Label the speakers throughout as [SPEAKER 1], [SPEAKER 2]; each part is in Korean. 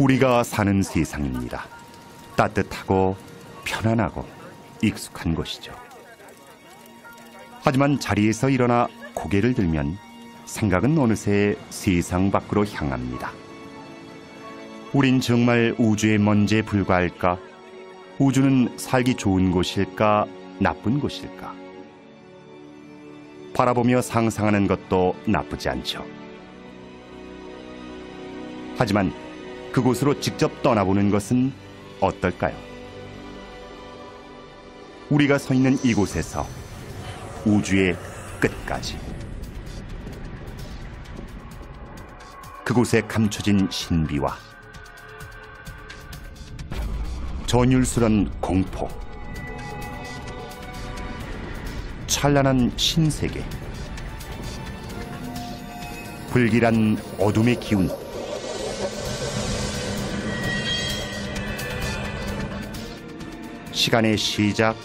[SPEAKER 1] 우리가 사는 세상입니다. 따뜻하고 편안하고 익숙한 곳이죠. 하지만 자리에서 일어나 고개를 들면 생각은 어느새 세상 밖으로 향합니다. 우린 정말 우주의 먼지에 불과할까? 우주는 살기 좋은 곳일까? 나쁜 곳일까? 바라보며 상상하는 것도 나쁘지 않죠. 하지만 그곳으로 직접 떠나보는 것은 어떨까요? 우리가 서 있는 이곳에서 우주의 끝까지, 그곳에 감춰진 신비와 전율스런 공포, 찬란한 신세계, 불길한 어둠의 기운, 시간의 시작,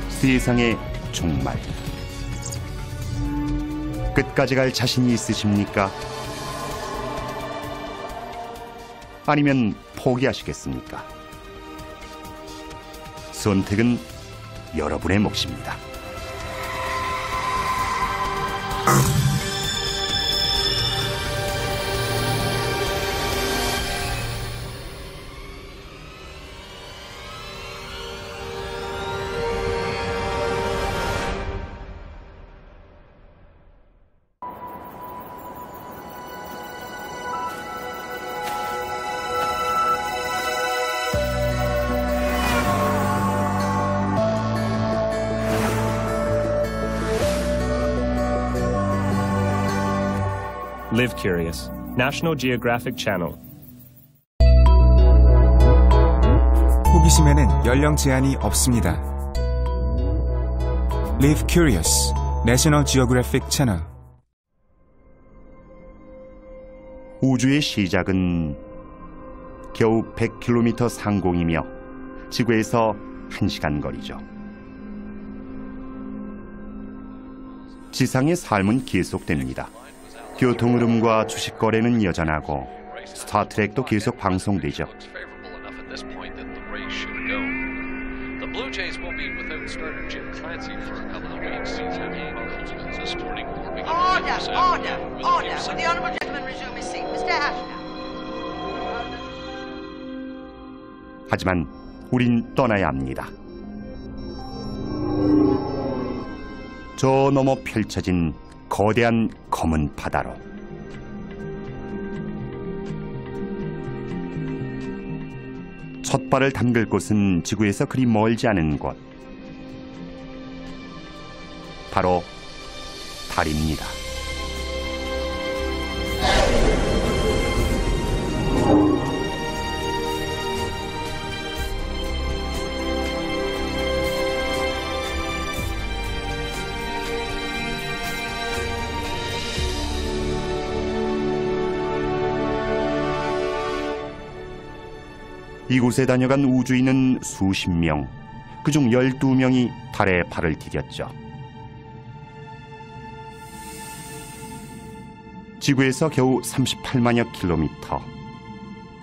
[SPEAKER 1] 세상의 종말. 끝까지 갈 자신이 있으십니까? 아니면 포기하시겠습니까? 선택은 여러분의 몫입니다.
[SPEAKER 2] Live Curious, National Geographic Channel.
[SPEAKER 3] 호기심에는 연령 제한이 없습니다. Live Curious, National Geographic Channel.
[SPEAKER 1] 우주의 시작은 겨우 100km 상공이며 지구에서 1시간 거리죠. 지상의 삶은 계속됩니다. 교통 흐름과 주식 거래는 여전하고 스타트랙도 계속 방송되죠. 하지만 우린 떠나야 합니다. 저 너머 펼쳐진 거대한 검은 바다로. 첫 발을 담글 곳은 지구에서 그리 멀지 않은 곳, 바로 달입니다. 이곳에 다녀간 우주인은 수십 명, 그중 12명이 달에 발을 디뎠죠. 지구에서 겨우 38만여 킬로미터,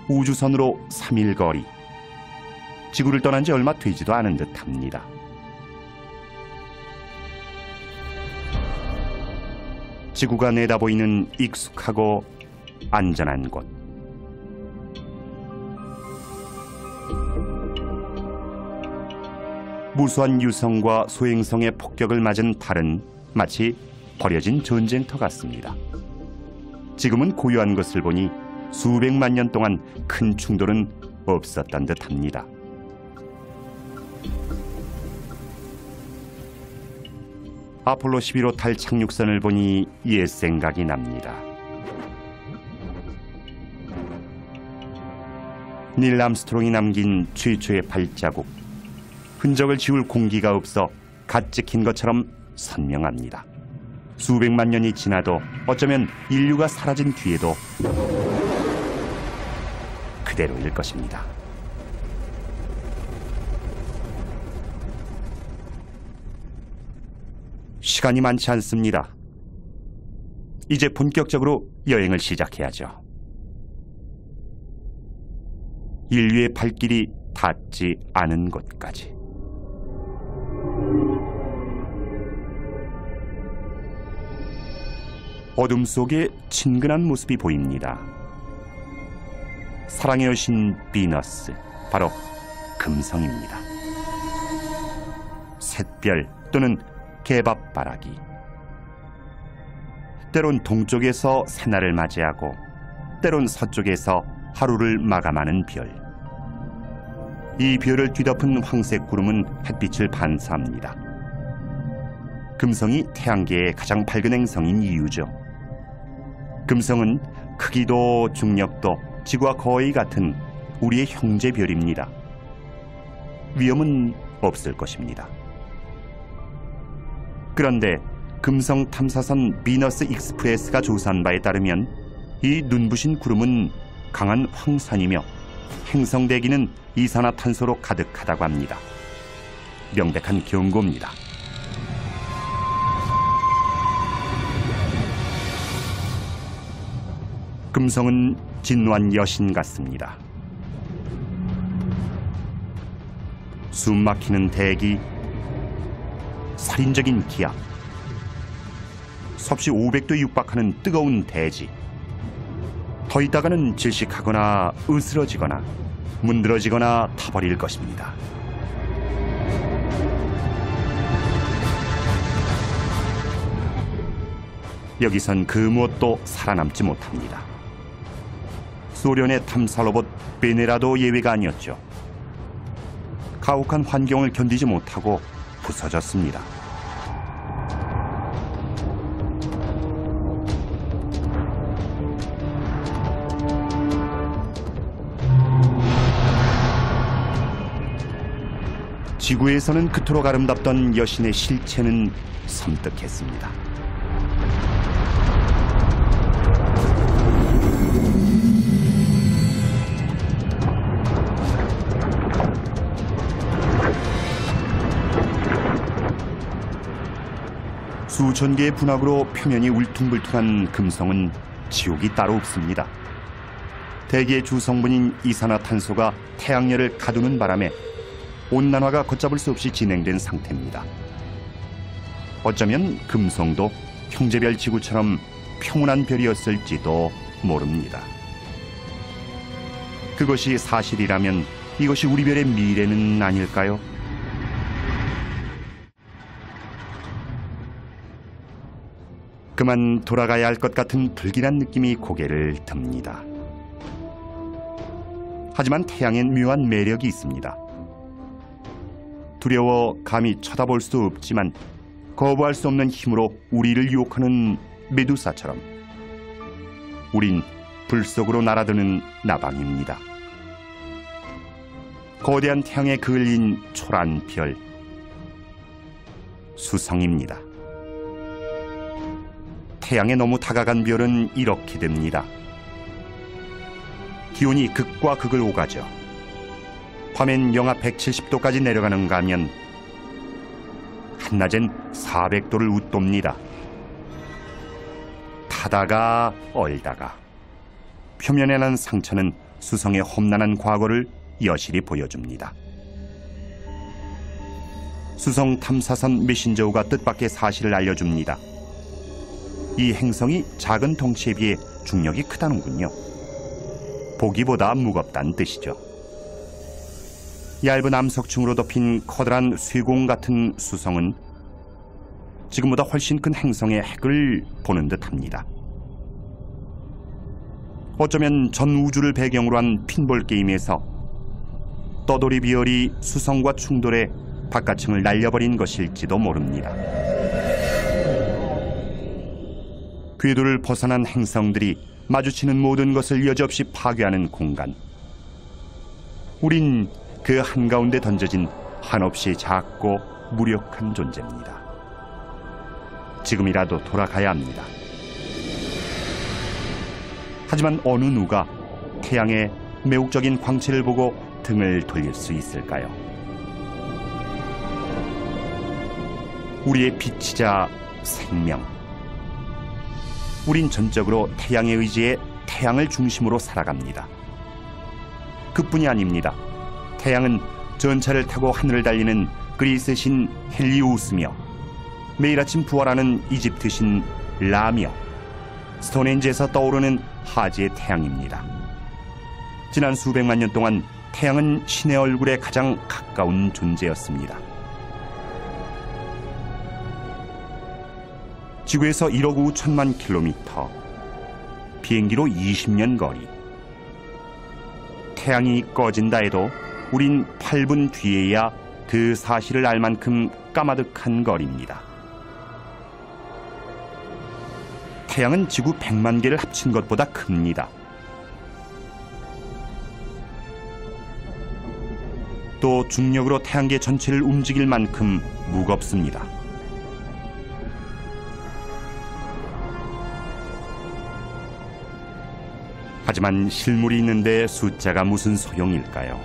[SPEAKER 1] 우주선으로 3일 거리, 지구를 떠난 지 얼마 되지도 않은 듯합니다. 지구가 내다보이는 익숙하고 안전한 곳. 무수한 유성과 소행성의 폭격을 맞은 달은 마치 버려진 전쟁터 같습니다. 지금은 고요한 것을 보니 수백만 년 동안 큰 충돌은 없었던 듯합니다. 아폴로 11호 달 착륙선을 보니 옛 생각이 납니다. 닐 암스트롱이 남긴 최초의 발자국, 흔적을 지울 공기가 없어 갓 찍힌 것처럼 선명합니다. 수백만 년이 지나도 어쩌면 인류가 사라진 뒤에도 그대로일 것입니다. 시간이 많지 않습니다. 이제 본격적으로 여행을 시작해야죠. 인류의 발길이 닿지 않은 곳까지. 어둠 속에 친근한 모습이 보입니다. 사랑의 여신 비너스, 바로 금성입니다. 샛별 또는 개밥바라기, 때론 동쪽에서 새날을 맞이하고 때론 서쪽에서 하루를 마감하는 별. 이 별을 뒤덮은 황색 구름은 햇빛을 반사합니다. 금성이 태양계의 가장 밝은 행성인 이유죠. 금성은 크기도 중력도 지구와 거의 같은 우리의 형제별입니다. 위험은 없을 것입니다. 그런데 금성 탐사선 비너스 익스프레스가 조사한 바에 따르면 이 눈부신 구름은 강한 황산이며 행성 대기는 이산화탄소로 가득하다고 합니다. 명백한 경고입니다. 금성은 진노한 여신 같습니다. 숨막히는 대기, 살인적인 기압, 섭씨 500도에 육박하는 뜨거운 대지, 더 있다가는 질식하거나 으스러지거나 문드러지거나 타버릴 것입니다. 여기선 그 무엇도 살아남지 못합니다. 소련의 탐사 로봇 베네라도 예외가 아니었죠. 가혹한 환경을 견디지 못하고 부서졌습니다. 지구에서는 그토록 아름답던 여신의 실체는 섬뜩했습니다. 수천 개의 분화구로 표면이 울퉁불퉁한 금성은 지옥이 따로 없습니다. 대기의 주성분인 이산화탄소가 태양열을 가두는 바람에 온난화가 걷잡을 수 없이 진행된 상태입니다. 어쩌면 금성도 형제별 지구처럼 평온한 별이었을지도 모릅니다. 그것이 사실이라면 이것이 우리 별의 미래는 아닐까요? 그만 돌아가야 할 것 같은 불길한 느낌이 고개를 듭니다. 하지만 태양엔 묘한 매력이 있습니다. 두려워 감히 쳐다볼 수 없지만 거부할 수 없는 힘으로 우리를 유혹하는 메두사처럼 우린 불 속으로 날아드는 나방입니다. 거대한 태양에 그을린 초란 별, 수성입니다. 태양에 너무 다가간 별은 이렇게 됩니다. 기온이 극과 극을 오가죠. 밤엔 영하 170도까지 내려가는가 하면 한낮엔 400도를 웃돕니다. 타다가 얼다가 표면에 난 상처는 수성의 험난한 과거를 여실히 보여줍니다. 수성 탐사선 메신저우가 뜻밖의 사실을 알려줍니다. 이 행성이 작은 덩치에 비해 중력이 크다는군요. 보기보다 무겁다는 뜻이죠. 얇은 암석층으로 덮인 커다란 쇠공 같은 수성은 지금보다 훨씬 큰 행성의 핵을 보는 듯합니다. 어쩌면 전 우주를 배경으로 한 핀볼 게임에서 떠돌이 비열이 수성과 충돌해 바깥층을 날려버린 것일지도 모릅니다. 궤도를 벗어난 행성들이 마주치는 모든 것을 여지없이 파괴하는 공간. 우린 그 한가운데 던져진 한없이 작고 무력한 존재입니다. 지금이라도 돌아가야 합니다. 하지만 어느 누가 태양의 매혹적인 광채를 보고 등을 돌릴 수 있을까요? 우리의 빛이자 생명. 우린 전적으로 태양의 의지에 태양을 중심으로 살아갑니다. 그뿐이 아닙니다. 태양은 전차를 타고 하늘을 달리는 그리스의 신 헬리우스며 매일 아침 부활하는 이집트 신 라며 스톤헨지에서 떠오르는 하지의 태양입니다. 지난 수백만 년 동안 태양은 신의 얼굴에 가장 가까운 존재였습니다. 지구에서 1억 5천만 킬로미터, 비행기로 20년 거리. 태양이 꺼진다 해도 우린 8분 뒤에야 그 사실을 알 만큼 까마득한 거리입니다. 태양은 지구 100만 개를 합친 것보다 큽니다. 또 중력으로 태양계 전체를 움직일 만큼 무겁습니다. 하지만 실물이 있는데 숫자가 무슨 소용일까요?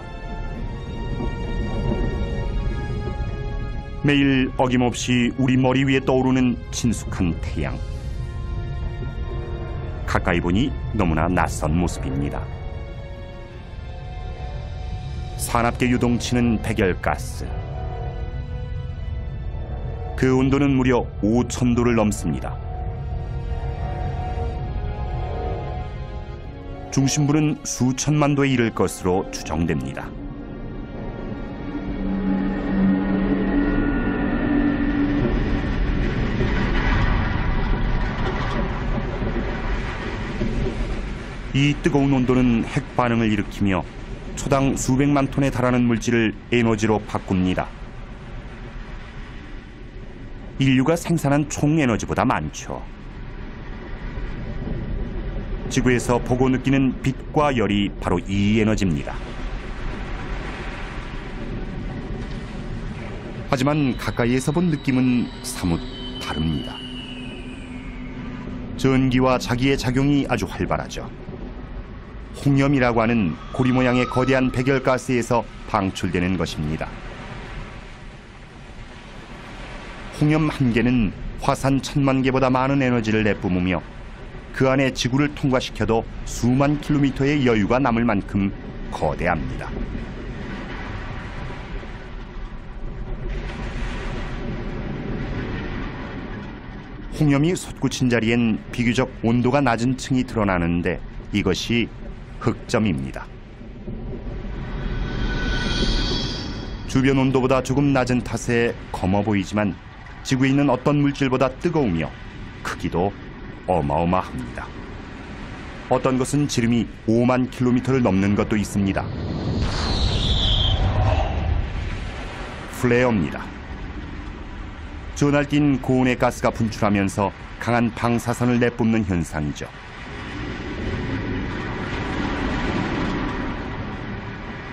[SPEAKER 1] 매일 어김없이 우리 머리 위에 떠오르는 친숙한 태양. 가까이 보니 너무나 낯선 모습입니다. 산압계 유동치는 백열가스. 그 온도는 무려 5,000도를 넘습니다. 중심부는 수천만 도에 이를 것으로 추정됩니다. 이 뜨거운 온도는 핵 반응을 일으키며 초당 수백만 톤에 달하는 물질을 에너지로 바꿉니다. 인류가 생산한 총 에너지보다 많죠. 지구에서 보고 느끼는 빛과 열이 바로 이 에너지입니다. 하지만 가까이에서 본 느낌은 사뭇 다릅니다. 전기와 자기의 작용이 아주 활발하죠. 홍염이라고 하는 고리 모양의 거대한 백열가스에서 방출되는 것입니다. 홍염 한 개는 화산 1000만 개보다 많은 에너지를 내뿜으며 그 안에 지구를 통과시켜도 수만 킬로미터의 여유가 남을 만큼 거대합니다. 홍염이 솟구친 자리엔 비교적 온도가 낮은 층이 드러나는데 이것이 흑점입니다. 주변 온도보다 조금 낮은 탓에 검어 보이지만 지구에 있는 어떤 물질보다 뜨거우며 크기도 어마어마합니다. 어떤 것은 지름이 5만 킬로미터를 넘는 것도 있습니다. 플레어입니다. 전할 띤 고온의 가스가 분출하면서 강한 방사선을 내뿜는 현상이죠.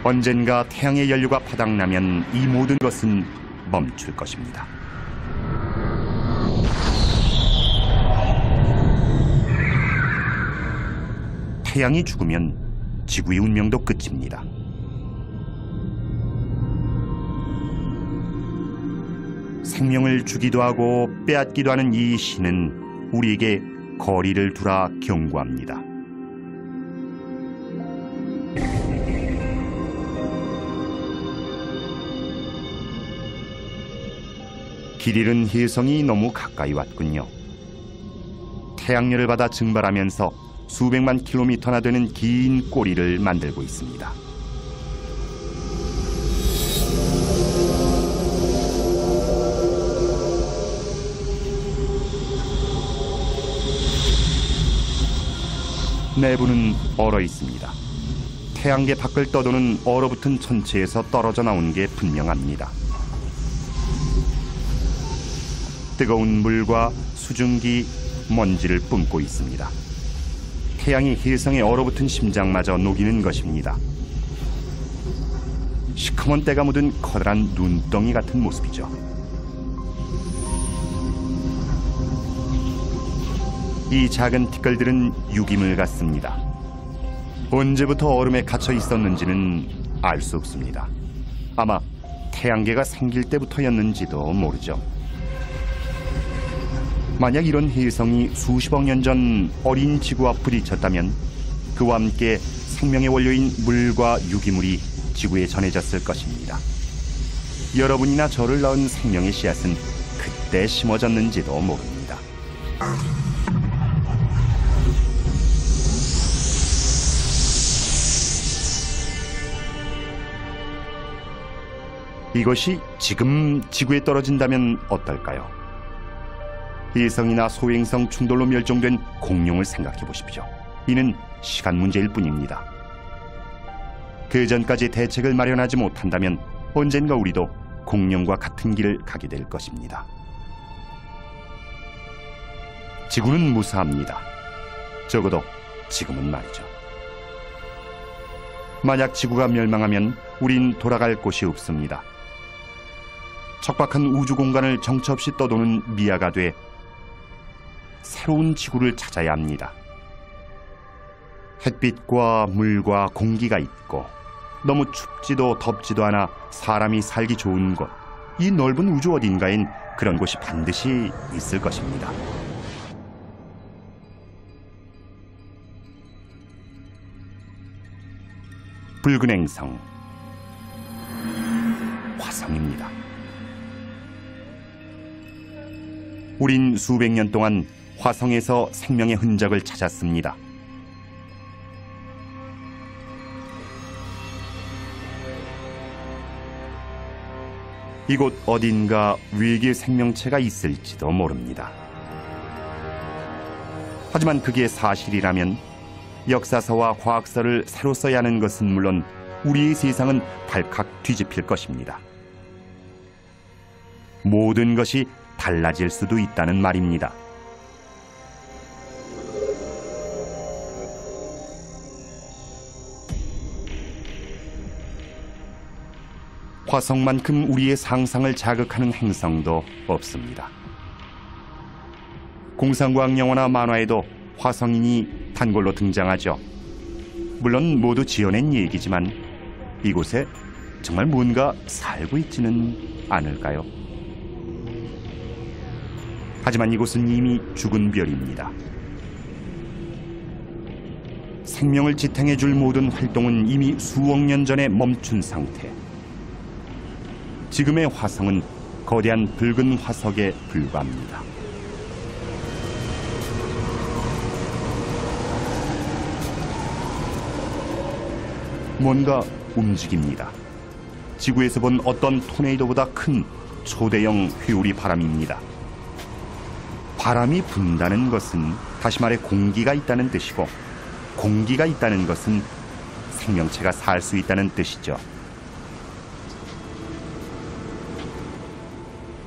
[SPEAKER 1] 언젠가 태양의 연료가 바닥나면 이 모든 것은 멈출 것입니다. 태양이 죽으면 지구의 운명도 끝입니다. 생명을 주기도 하고 빼앗기도 하는 이 신은 우리에게 거리를 두라 경고합니다. 길 잃은 혜성이 너무 가까이 왔군요. 태양열을 받아 증발하면서 수백만 킬로미터나 되는 긴 꼬리를 만들고 있습니다. 내부는 얼어 있습니다. 태양계 밖을 떠도는 얼어붙은 천체에서 떨어져 나온 게 분명합니다. 뜨거운 물과 수증기, 먼지를 뿜고 있습니다. 태양이 혜성에 얼어붙은 심장마저 녹이는 것입니다. 시커먼 때가 묻은 커다란 눈덩이 같은 모습이죠. 이 작은 티끌들은 유기물 같습니다. 언제부터 얼음에 갇혀 있었는지는 알 수 없습니다. 아마 태양계가 생길 때부터였는지도 모르죠. 만약 이런 혜성이 수십억 년 전 어린 지구와 부딪혔다면 그와 함께 생명의 원료인 물과 유기물이 지구에 전해졌을 것입니다. 여러분이나 저를 낳은 생명의 씨앗은 그때 심어졌는지도 모릅니다. 이것이 지금 지구에 떨어진다면 어떨까요? 일성이나 소행성 충돌로 멸종된 공룡을 생각해 보십시오. 이는 시간 문제일 뿐입니다. 그 전까지 대책을 마련하지 못한다면 언젠가 우리도 공룡과 같은 길을 가게 될 것입니다. 지구는 무사합니다. 적어도 지금은 말이죠. 만약 지구가 멸망하면 우린 돌아갈 곳이 없습니다. 척박한 우주 공간을 정처 없이 떠도는 미아가 돼 새로운 지구를 찾아야 합니다. 햇빛과 물과 공기가 있고 너무 춥지도 덥지도 않아 사람이 살기 좋은 곳, 이 넓은 우주 어딘가엔 그런 곳이 반드시 있을 것입니다. 붉은 행성, 화성입니다. 우린 수백 년 동안 화성에서 생명의 흔적을 찾았습니다. 이곳 어딘가 위기 생명체가 있을지도 모릅니다. 하지만 그게 사실이라면 역사서와 과학서를 새로 써야 하는 것은 물론 우리의 세상은 발칵 뒤집힐 것입니다. 모든 것이 달라질 수도 있다는 말입니다. 화성만큼 우리의 상상을 자극하는 행성도 없습니다. 공상과학 영화나 만화에도 화성인이 단골로 등장하죠. 물론 모두 지어낸 얘기지만 이곳에 정말 뭔가 살고 있지는 않을까요? 하지만 이곳은 이미 죽은 별입니다. 생명을 지탱해줄 모든 활동은 이미 수억 년 전에 멈춘 상태. 지금의 화성은 거대한 붉은 화석에 불과합니다. 뭔가 움직입니다. 지구에서 본 어떤 토네이도보다 큰 초대형 회오리 바람입니다. 바람이 분다는 것은 다시 말해 공기가 있다는 뜻이고, 공기가 있다는 것은 생명체가 살 수 있다는 뜻이죠.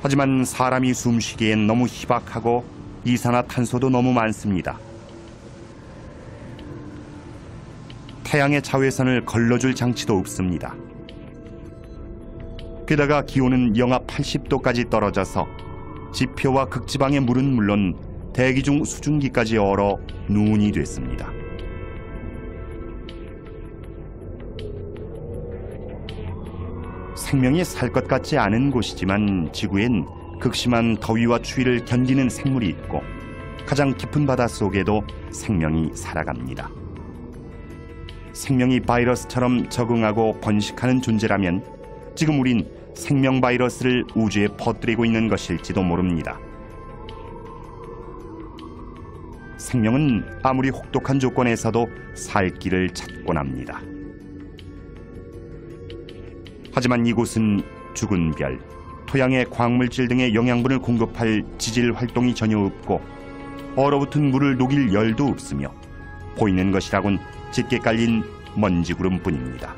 [SPEAKER 1] 하지만 사람이 숨쉬기엔 너무 희박하고 이산화탄소도 너무 많습니다. 태양의 자외선을 걸러줄 장치도 없습니다. 게다가 기온은 영하 80도까지 떨어져서 지표와 극지방의 물은 물론 대기 중 수증기까지 얼어 눈이 됐습니다. 생명이 살 것 같지 않은 곳이지만 지구엔 극심한 더위와 추위를 견디는 생물이 있고 가장 깊은 바다 속에도 생명이 살아갑니다. 생명이 바이러스처럼 적응하고 번식하는 존재라면 지금 우린 생명 바이러스를 우주에 퍼뜨리고 있는 것일지도 모릅니다. 생명은 아무리 혹독한 조건에서도 살 길을 찾곤 합니다. 하지만 이곳은 죽은 별, 토양의 광물질 등의 영양분을 공급할 지질 활동이 전혀 없고 얼어붙은 물을 녹일 열도 없으며 보이는 것이라곤 짙게 깔린 먼지구름뿐입니다.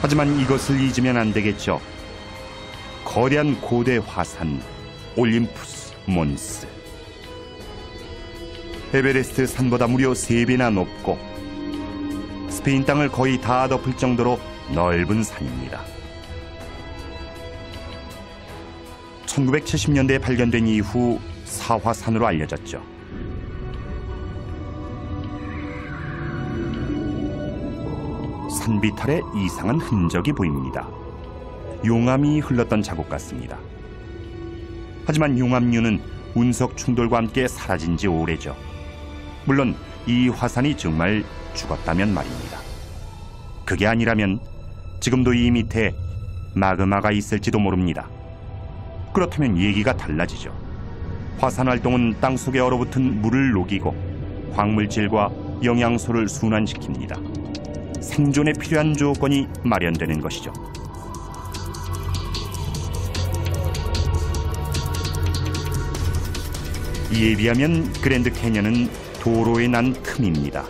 [SPEAKER 1] 하지만 이것을 잊으면 안 되겠죠. 거대한 고대 화산 올림푸스 몬스. 에베레스트 산보다 무려 3배나 높고 스페인 땅을 거의 다 덮을 정도로 넓은 산입니다. 1970년대에 발견된 이후 사화산으로 알려졌죠. 산비탈에 이상한 흔적이 보입니다. 용암이 흘렀던 자국 같습니다. 하지만 용암류는 운석 충돌과 함께 사라진 지 오래죠. 물론 이 화산이 정말 죽었다면 말입니다. 그게 아니라면 지금도 이 밑에 마그마가 있을지도 모릅니다. 그렇다면 얘기가 달라지죠. 화산 활동은 땅속에 얼어붙은 물을 녹이고 광물질과 영양소를 순환시킵니다. 생존에 필요한 조건이 마련되는 것이죠. 이에 비하면 그랜드 캐년은 도로에 난 틈입니다.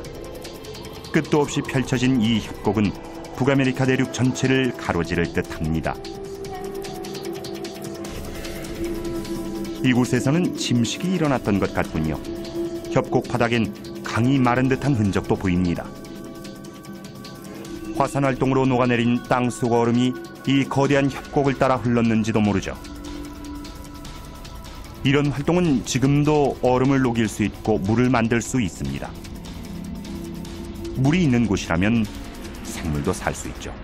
[SPEAKER 1] 끝도 없이 펼쳐진 이 협곡은 북아메리카 대륙 전체를 가로지를 듯합니다. 이곳에서는 침식이 일어났던 것 같군요. 협곡 바닥엔 강이 마른 듯한 흔적도 보입니다. 화산 활동으로 녹아내린 땅속 얼음이 이 거대한 협곡을 따라 흘렀는지도 모르죠. 이런 활동은 지금도 얼음을 녹일 수 있고 물을 만들 수 있습니다. 물이 있는 곳이라면 생물도 살 수 있죠.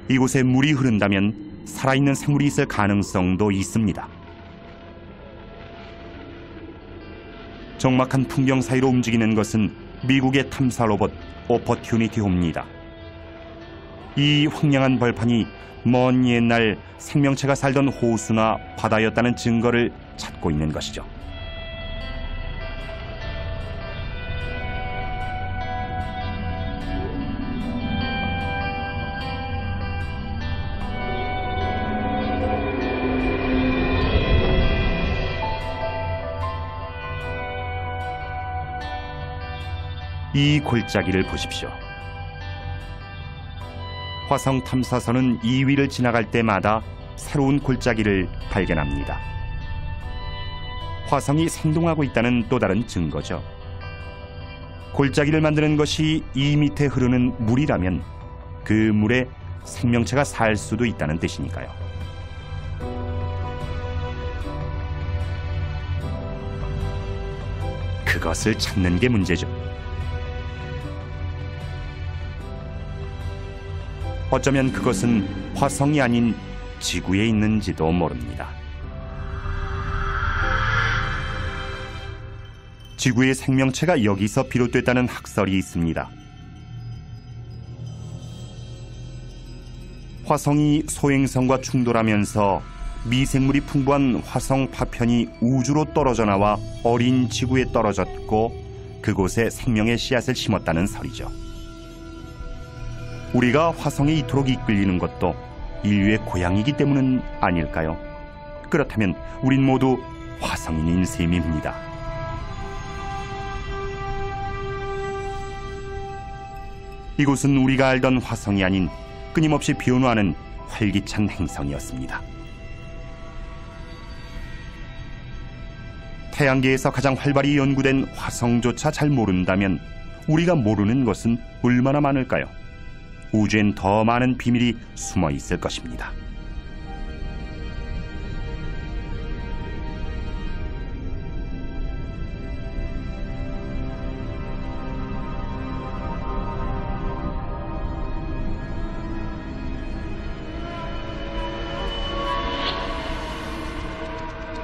[SPEAKER 1] 이곳에 물이 흐른다면 살아있는 생물이 있을 가능성도 있습니다. 적막한 풍경 사이로 움직이는 것은 미국의 탐사 로봇 오퍼튜니티 호입니다. 이 황량한 벌판이 먼 옛날 생명체가 살던 호수나 바다였다는 증거를 찾고 있는 것이죠. 이 골짜기를 보십시오. 화성 탐사선은 이 위를 지나갈 때마다 새로운 골짜기를 발견합니다. 화성이 생동하고 있다는 또 다른 증거죠. 골짜기를 만드는 것이 이 밑에 흐르는 물이라면 그 물에 생명체가 살 수도 있다는 뜻이니까요. 그것을 찾는 게 문제죠. 어쩌면 그것은 화성이 아닌 지구에 있는지도 모릅니다. 지구의 생명체가 여기서 비롯됐다는 학설이 있습니다. 화성이 소행성과 충돌하면서 미생물이 풍부한 화성 파편이 우주로 떨어져 나와 어린 지구에 떨어졌고 그곳에 생명의 씨앗을 심었다는 설이죠. 우리가 화성에 이토록 이끌리는 것도 인류의 고향이기 때문은 아닐까요? 그렇다면 우린 모두 화성인인 셈입니다. 이곳은 우리가 알던 화성이 아닌 끊임없이 변화하는 활기찬 행성이었습니다. 태양계에서 가장 활발히 연구된 화성조차 잘 모른다면 우리가 모르는 것은 얼마나 많을까요? 우주엔 더 많은 비밀이 숨어 있을 것입니다.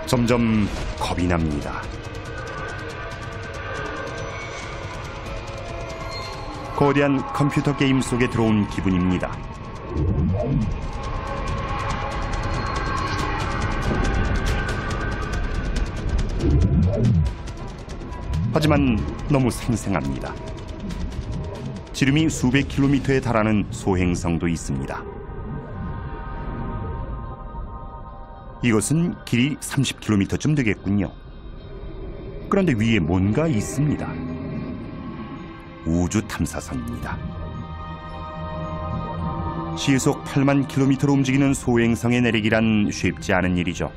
[SPEAKER 1] 점점 겁이 납니다. 거대한 컴퓨터 게임 속에 들어온 기분입니다. 하지만 너무 생생합니다. 지름이 수백 킬로미터에 달하는 소행성도 있습니다. 이것은 길이 30km쯤 되겠군요. 그런데 위에 뭔가 있습니다. 우주 탐사선입니다. 시속 8만 킬로미터로 움직이는 소행성에 내리기란 쉽지 않은 일이죠.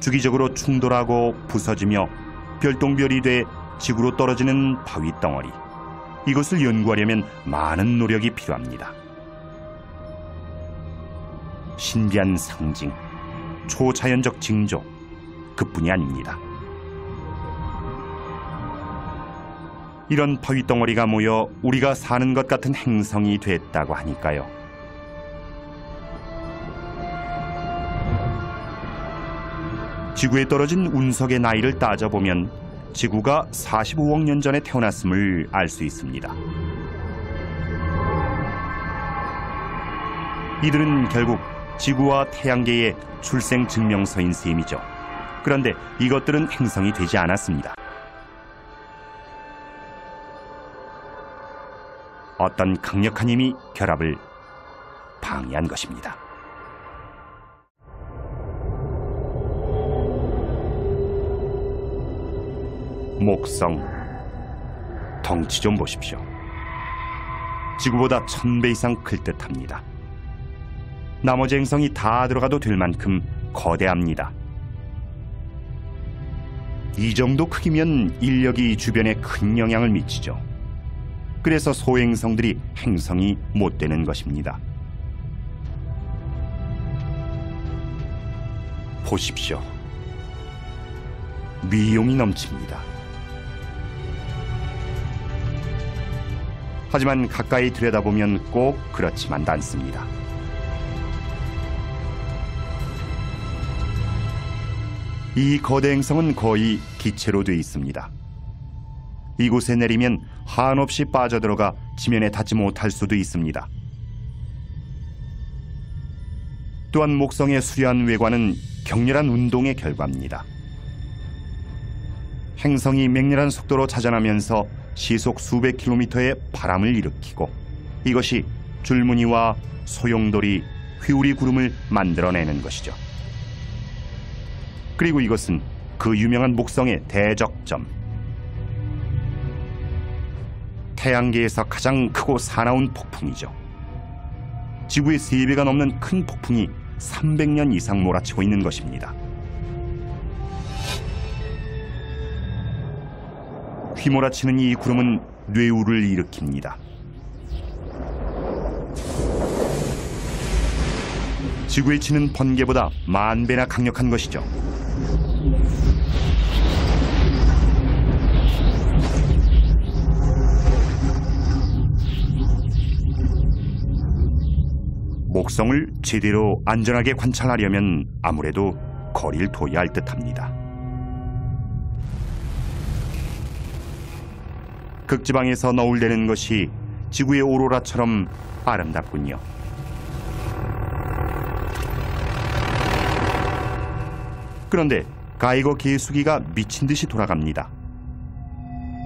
[SPEAKER 1] 주기적으로 충돌하고 부서지며 별똥별이 돼 지구로 떨어지는 바위 덩어리. 이것을 연구하려면 많은 노력이 필요합니다. 신비한 상징, 초자연적 징조, 그뿐이 아닙니다. 이런 바위 덩어리가 모여 우리가 사는 것 같은 행성이 됐다고 하니까요. 지구에 떨어진 운석의 나이를 따져보면 지구가 45억 년 전에 태어났음을 알 수 있습니다. 이들은 결국 지구와 태양계의 출생 증명서인 셈이죠. 그런데 이것들은 행성이 되지 않았습니다. 어떤 강력한 힘이 결합을 방해한 것입니다. 목성, 덩치 좀 보십시오. 지구보다 1000배 이상 클 듯합니다. 나머지 행성이 다 들어가도 될 만큼 거대합니다. 이 정도 크기면 인력이 주변에 큰 영향을 미치죠. 그래서 소행성들이 행성이 못 되는 것입니다. 보십시오. 미용이 넘칩니다. 하지만 가까이 들여다보면 꼭 그렇지만도 않습니다. 이 거대 행성은 거의 기체로 되어 있습니다. 이곳에 내리면 한없이 빠져들어가 지면에 닿지 못할 수도 있습니다. 또한 목성의 수려한 외관은 격렬한 운동의 결과입니다. 행성이 맹렬한 속도로 자전하면서 시속 수백 킬로미터의 바람을 일으키고 이것이 줄무늬와 소용돌이, 휘우리 구름을 만들어내는 것이죠. 그리고 이것은 그 유명한 목성의 대적점, 태양계에서 가장 크고 사나운 폭풍이죠. 지구의 3배가 넘는 큰 폭풍이 300년 이상 몰아치고 있는 것입니다. 휘몰아치는 이 구름은 뇌우를 일으킵니다. 지구에 치는 번개보다 10,000배나 강력한 것이죠. 목성을 제대로 안전하게 관찰하려면 아무래도 거리를 둬야 할 듯합니다. 극지방에서 너울대는 것이 지구의 오로라처럼 아름답군요. 그런데 가이거 계수기가 미친 듯이 돌아갑니다.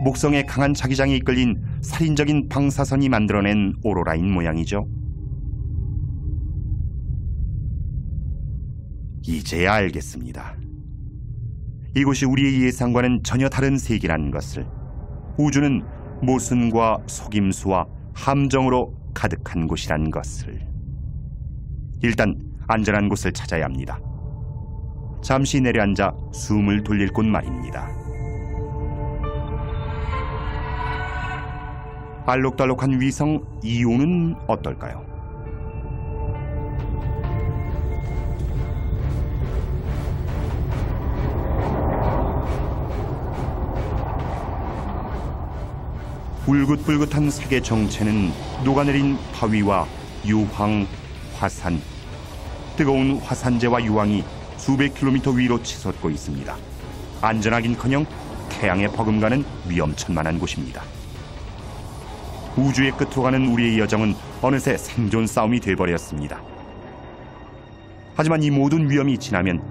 [SPEAKER 1] 목성의 강한 자기장에 이끌린 살인적인 방사선이 만들어낸 오로라인 모양이죠. 이제야 알겠습니다. 이곳이 우리의 예상과는 전혀 다른 세계라는 것을. 우주는 모순과 속임수와 함정으로 가득한 곳이란 것을. 일단 안전한 곳을 찾아야 합니다. 잠시 내려앉아 숨을 돌릴 곳 말입니다. 알록달록한 위성 이오는 어떨까요? 울긋불긋한 색의 정체는 녹아내린 바위와 유황, 화산, 뜨거운 화산재와 유황이 수백 킬로미터 위로 치솟고 있습니다. 안전하긴커녕 태양에 버금가는 위험천만한 곳입니다. 우주의 끝으로 가는 우리의 여정은 어느새 생존 싸움이 돼버렸습니다. 하지만 이 모든 위험이 지나면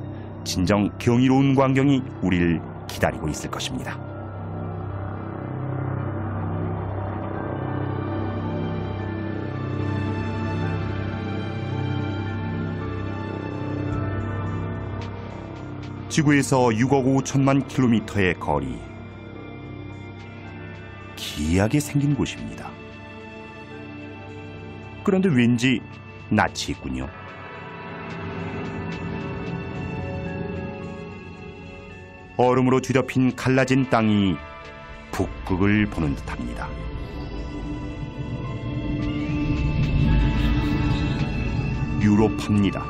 [SPEAKER 1] 진정 경이로운 광경이 우리를 기다리고 있을 것입니다. 지구에서 6억 5천만 킬로미터의 거리. 기이하게 생긴 곳입니다. 그런데 왠지 낯이 있군요. 얼음으로 뒤덮인 갈라진 땅이 북극을 보는 듯합니다. 유로파입니다.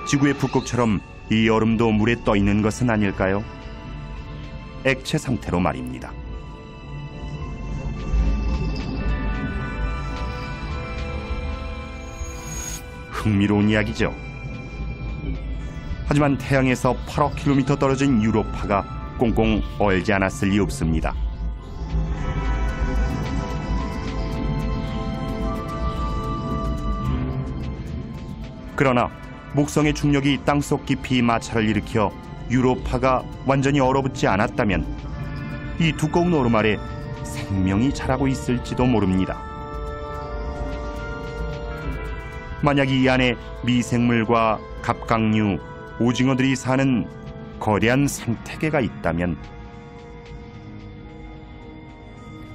[SPEAKER 1] 지구의 북극처럼 이 얼음도 물에 떠 있는 것은 아닐까요? 액체 상태로 말입니다. 흥미로운 이야기죠. 하지만 태양에서 8억 킬로미터 떨어진 유로파가 꽁꽁 얼지 않았을 리 없습니다. 그러나 목성의 중력이 땅속 깊이 마찰을 일으켜 유로파가 완전히 얼어붙지 않았다면 이 두꺼운 얼음 아래 생명이 자라고 있을지도 모릅니다. 만약 이 안에 미생물과 갑각류, 오징어들이 사는 거대한 생태계가 있다면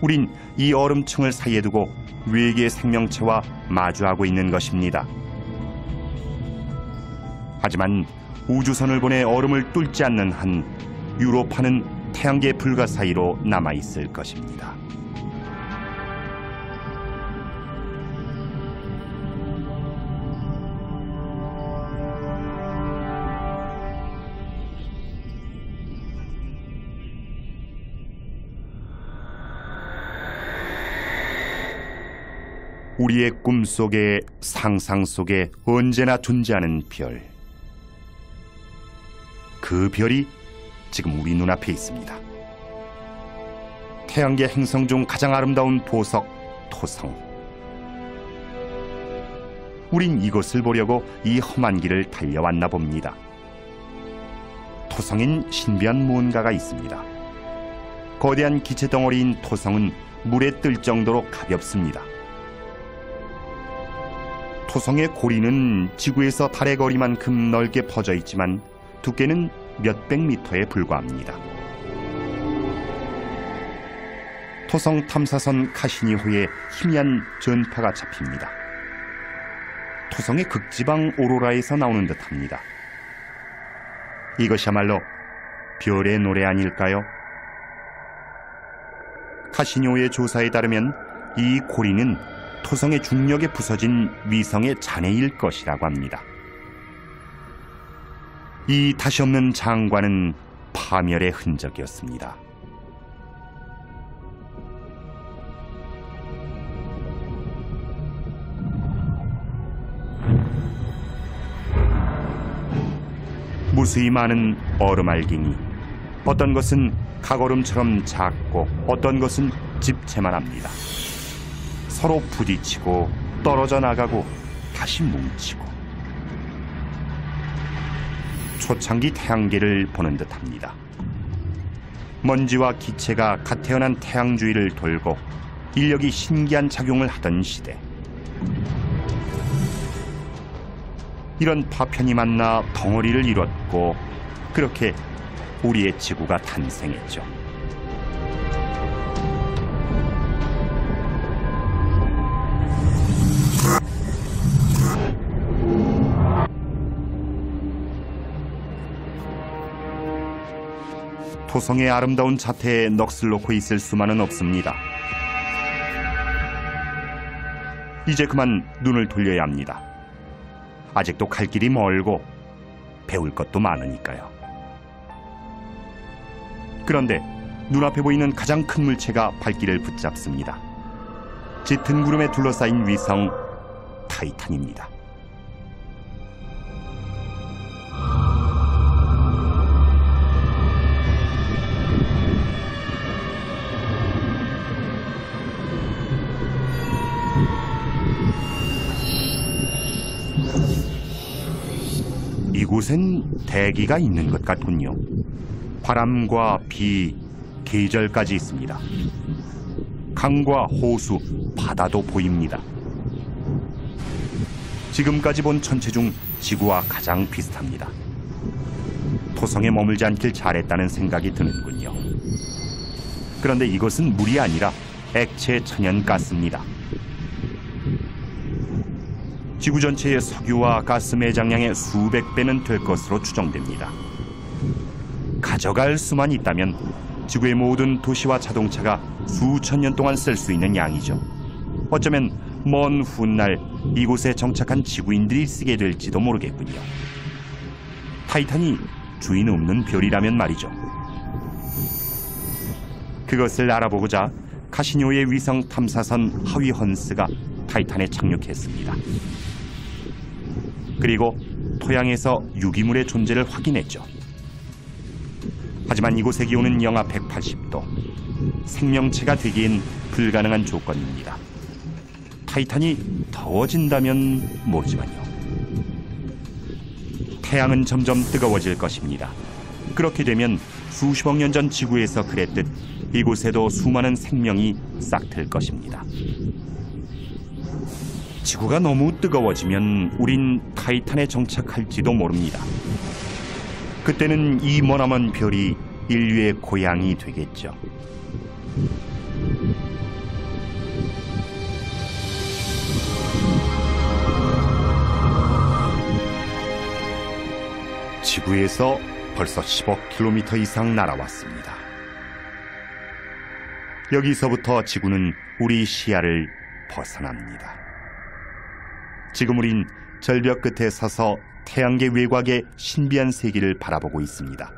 [SPEAKER 1] 우린 이 얼음층을 사이에 두고 외계 생명체와 마주하고 있는 것입니다. 하지만 우주선을 보내 얼음을 뚫지 않는 한 유로파는 태양계 불가 사이로 남아있을 것입니다. 우리의 꿈속에 상상 속에 언제나 존재하는 별. 그 별이 지금 우리 눈앞에 있습니다. 태양계 행성 중 가장 아름다운 보석, 토성. 우린 이곳을 보려고 이 험한 길을 달려왔나 봅니다. 토성엔 신비한 무언가가 있습니다. 거대한 기체 덩어리인 토성은 물에 뜰 정도로 가볍습니다. 토성의 고리는 지구에서 달의 거리만큼 넓게 퍼져 있지만 두께는 몇백 미터에 불과합니다. 토성 탐사선 카시니호에 희미한 전파가 잡힙니다. 토성의 극지방 오로라에서 나오는 듯합니다. 이것이야말로 별의 노래 아닐까요? 카시니호의 조사에 따르면 이 고리는 토성의 중력에 부서진 위성의 잔해일 것이라고 합니다. 이 다시 없는 장관은 파멸의 흔적이었습니다. 무수히 많은 얼음알갱이, 어떤 것은 각얼음처럼 작고 어떤 것은 집채만 합니다. 서로 부딪히고 떨어져 나가고 다시 뭉치고 초창기 태양계를 보는 듯합니다. 먼지와 기체가 갓 태어난 태양 주위를 돌고 인력이 신기한 작용을 하던 시대. 이런 파편이 만나 덩어리를 이뤘고 그렇게 우리의 지구가 탄생했죠. 토성의 아름다운 자태에 넋을 놓고 있을 수만은 없습니다. 이제 그만 눈을 돌려야 합니다. 아직도 갈 길이 멀고 배울 것도 많으니까요. 그런데 눈앞에 보이는 가장 큰 물체가 발길을 붙잡습니다. 짙은 구름에 둘러싸인 위성 타이탄입니다. 이곳엔 대기가 있는 것 같군요. 바람과 비, 계절까지 있습니다. 강과 호수, 바다도 보입니다. 지금까지 본 천체 중 지구와 가장 비슷합니다. 토성에 머물지 않길 잘했다는 생각이 드는군요. 그런데 이것은 물이 아니라 액체 천연가스입니다. 지구 전체의 석유와 가스 매장량의 수백 배는 될 것으로 추정됩니다. 가져갈 수만 있다면 지구의 모든 도시와 자동차가 수천 년 동안 쓸 수 있는 양이죠. 어쩌면 먼 훗날 이곳에 정착한 지구인들이 쓰게 될지도 모르겠군요. 타이탄이 주인 없는 별이라면 말이죠. 그것을 알아보고자 카시니호의 위성 탐사선 하위 헌스가 타이탄에 착륙했습니다. 그리고 토양에서 유기물의 존재를 확인했죠. 하지만 이곳의 기온은 영하 180도. 생명체가 되기엔 불가능한 조건입니다. 타이탄이 더워진다면 모르지만요. 태양은 점점 뜨거워질 것입니다. 그렇게 되면 수십억 년 전 지구에서 그랬듯 이곳에도 수많은 생명이 싹틀 것입니다. 지구가 너무 뜨거워지면 우린 타이탄에 정착할지도 모릅니다. 그때는 이 머나먼 별이 인류의 고향이 되겠죠. 지구에서 벌써 10억 킬로미터 이상 날아왔습니다. 여기서부터 지구는 우리 시야를 벗어납니다. 지금 우린 절벽 끝에 서서 태양계 외곽의 신비한 세계를 바라보고 있습니다.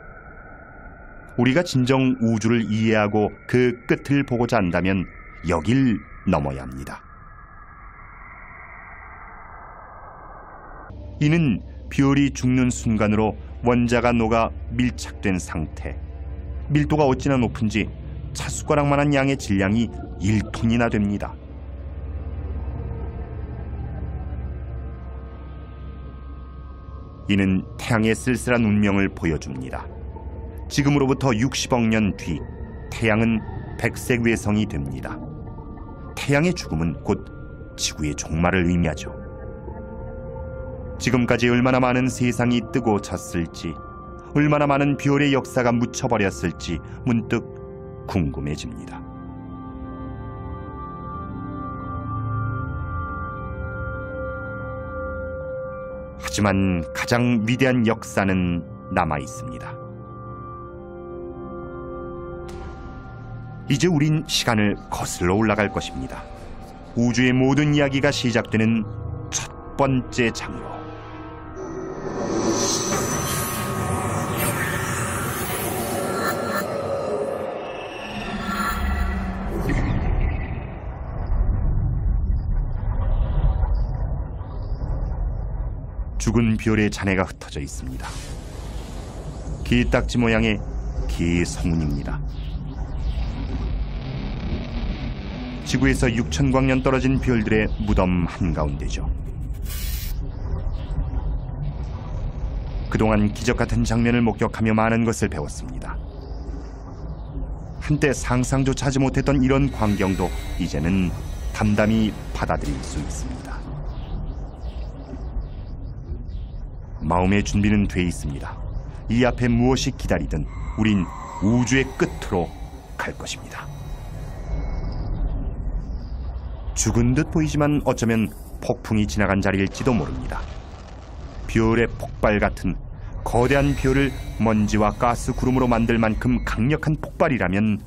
[SPEAKER 1] 우리가 진정 우주를 이해하고 그 끝을 보고자 한다면 여길 넘어야 합니다. 이는 별이 죽는 순간으로 원자가 녹아 밀착된 상태. 밀도가 어찌나 높은지 찻숟가락만한 양의 질량이 1톤이나 됩니다. 이는 태양의 쓸쓸한 운명을 보여줍니다. 지금으로부터 60억 년 뒤 태양은 백색 외성이 됩니다. 태양의 죽음은 곧 지구의 종말을 의미하죠. 지금까지 얼마나 많은 세상이 뜨고 졌을지, 얼마나 많은 별의 역사가 묻혀버렸을지 문득 궁금해집니다. 하지만 가장 위대한 역사는 남아 있습니다. 이제 우린 시간을 거슬러 올라갈 것입니다. 우주의 모든 이야기가 시작되는 첫 번째 장으로. 죽은 별의 잔해가 흩어져 있습니다. 기딱지 모양의 기의 성운입니다. 지구에서 6,000광년 떨어진 별들의 무덤 한가운데죠. 그동안 기적같은 장면을 목격하며 많은 것을 배웠습니다. 한때 상상조차 하지 못했던 이런 광경도 이제는 담담히 받아들일 수 있습니다. 마음의 준비는 돼 있습니다. 이 앞에 무엇이 기다리든 우린 우주의 끝으로 갈 것입니다. 죽은 듯 보이지만 어쩌면 폭풍이 지나간 자리일지도 모릅니다. 별의 폭발 같은 거대한 별을 먼지와 가스 구름으로 만들 만큼 강력한 폭발이라면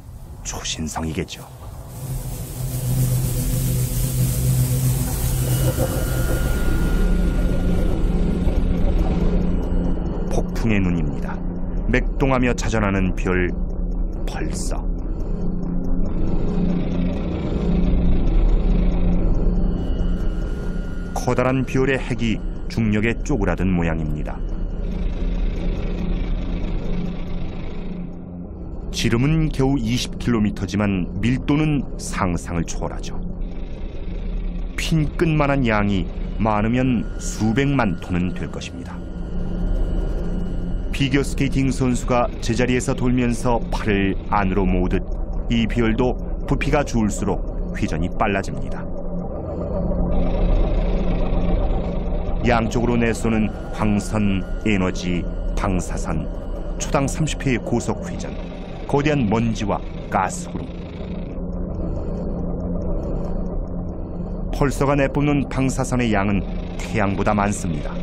[SPEAKER 1] 초신성이겠죠. 폭풍의 눈입니다. 맥동하며 자전하는 별 벌써. 커다란 별의 핵이 중력에 쪼그라든 모양입니다. 지름은 겨우 20km지만 밀도는 상상을 초월하죠. 핀 끝만한 양이 많으면 수백만 톤은 될 것입니다. 피겨스케이팅 선수가 제자리에서 돌면서 팔을 안으로 모으듯 이 별도 부피가 줄수록 회전이 빨라집니다. 양쪽으로 내쏘는 광선, 에너지, 방사선, 초당 30회의 고속 회전, 거대한 먼지와 가스구름. 펄서가 내뿜는 방사선의 양은 태양보다 많습니다.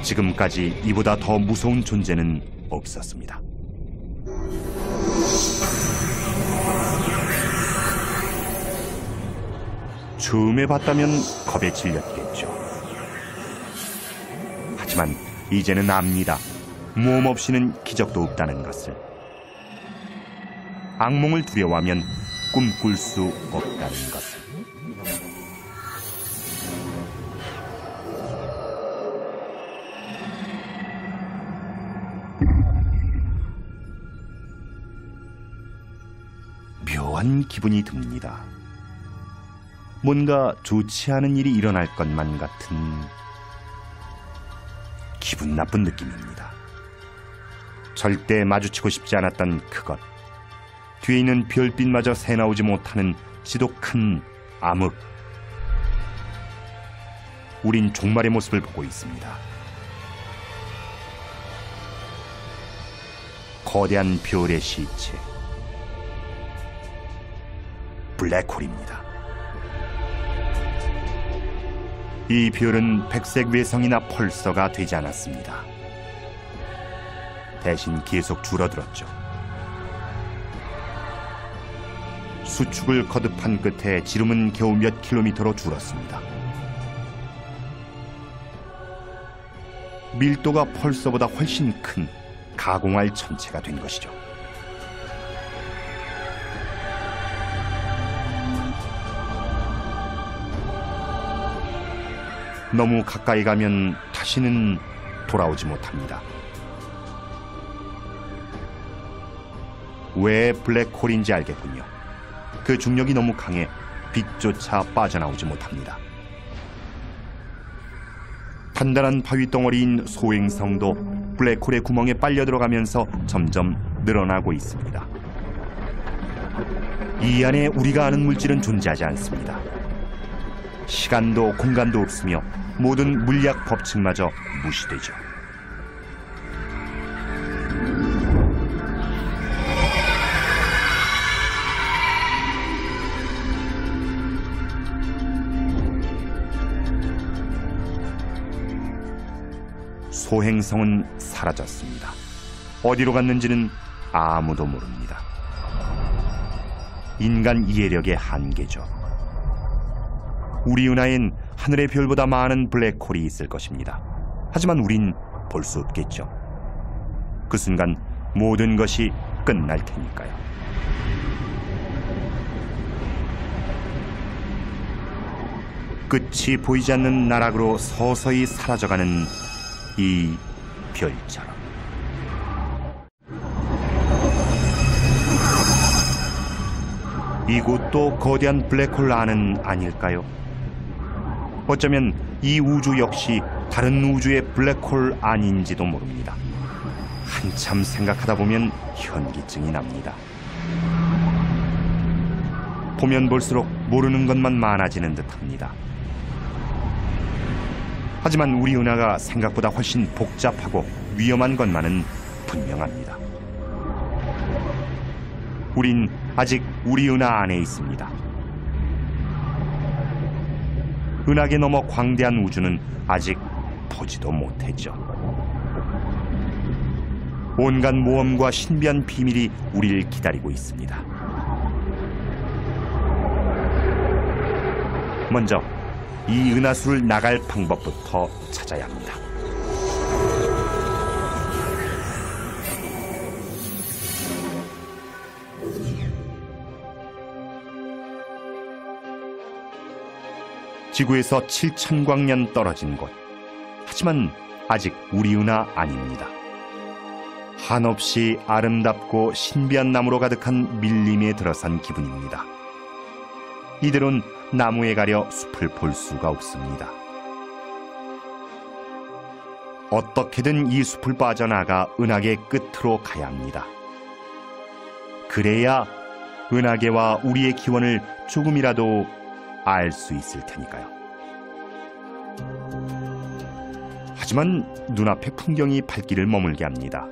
[SPEAKER 1] 지금까지 이보다 더 무서운 존재는 없었습니다. 처음에 봤다면 겁에 질렸겠죠. 하지만 이제는 압니다. 모험 없이는 기적도 없다는 것을. 악몽을 두려워하면 꿈꿀 수 없다는 것을. 묘한 기분이 듭니다. 뭔가 좋지 않은 일이 일어날 것만 같은 기분 나쁜 느낌입니다. 절대 마주치고 싶지 않았던 그것. 뒤에 있는 별빛마저 새나오지 못하는 지독한 암흑. 우린 종말의 모습을 보고 있습니다. 거대한 별의 시체. 블랙홀입니다. 이 별은 백색 외성이나 펄서가 되지 않았습니다. 대신 계속 줄어들었죠. 수축을 거듭한 끝에 지름은 겨우 몇 킬로미터로 줄었습니다. 밀도가 펄서보다 훨씬 큰 가공할 천체가 된 것이죠. 너무 가까이 가면 다시는 돌아오지 못합니다. 왜 블랙홀인지 알겠군요. 그 중력이 너무 강해 빛조차 빠져나오지 못합니다. 단단한 바위 덩어리인 소행성도 블랙홀의 구멍에 빨려 들어가면서 점점 늘어나고 있습니다. 이 안에 우리가 아는 물질은 존재하지 않습니다. 시간도 공간도 없으며 모든 물리학 법칙마저 무시되죠. 소행성은 사라졌습니다. 어디로 갔는지는 아무도 모릅니다. 인간 이해력의 한계죠. 우리 은하엔 하늘의 별보다 많은 블랙홀이 있을 것입니다. 하지만 우린 볼 수 없겠죠. 그 순간 모든 것이 끝날 테니까요. 끝이 보이지 않는 나락으로 서서히 사라져가는 이 별처럼. 이곳도 거대한 블랙홀 안은 아닐까요? 어쩌면 이 우주 역시 다른 우주의 블랙홀 아닌지도 모릅니다. 한참 생각하다 보면 현기증이 납니다. 보면 볼수록 모르는 것만 많아지는 듯합니다. 하지만 우리 은하가 생각보다 훨씬 복잡하고 위험한 것만은 분명합니다. 우린 아직 우리 은하 안에 있습니다. 은하계 너머 광대한 우주는 아직 보지도 못했죠. 온갖 모험과 신비한 비밀이 우리를 기다리고 있습니다. 먼저 이 은하수를 나갈 방법부터 찾아야 합니다. 지구에서 7,000광년 떨어진 곳. 하지만 아직 우리 은하 아닙니다. 한없이 아름답고 신비한 나무로 가득한 밀림에 들어선 기분입니다. 이대로는 나무에 가려 숲을 볼 수가 없습니다. 어떻게든 이 숲을 빠져나가 은하계 끝으로 가야 합니다. 그래야 은하계와 우리의 기원을 조금이라도 알 수 있을 테니까요. 하지만 눈앞의 풍경이 발길을 머물게 합니다.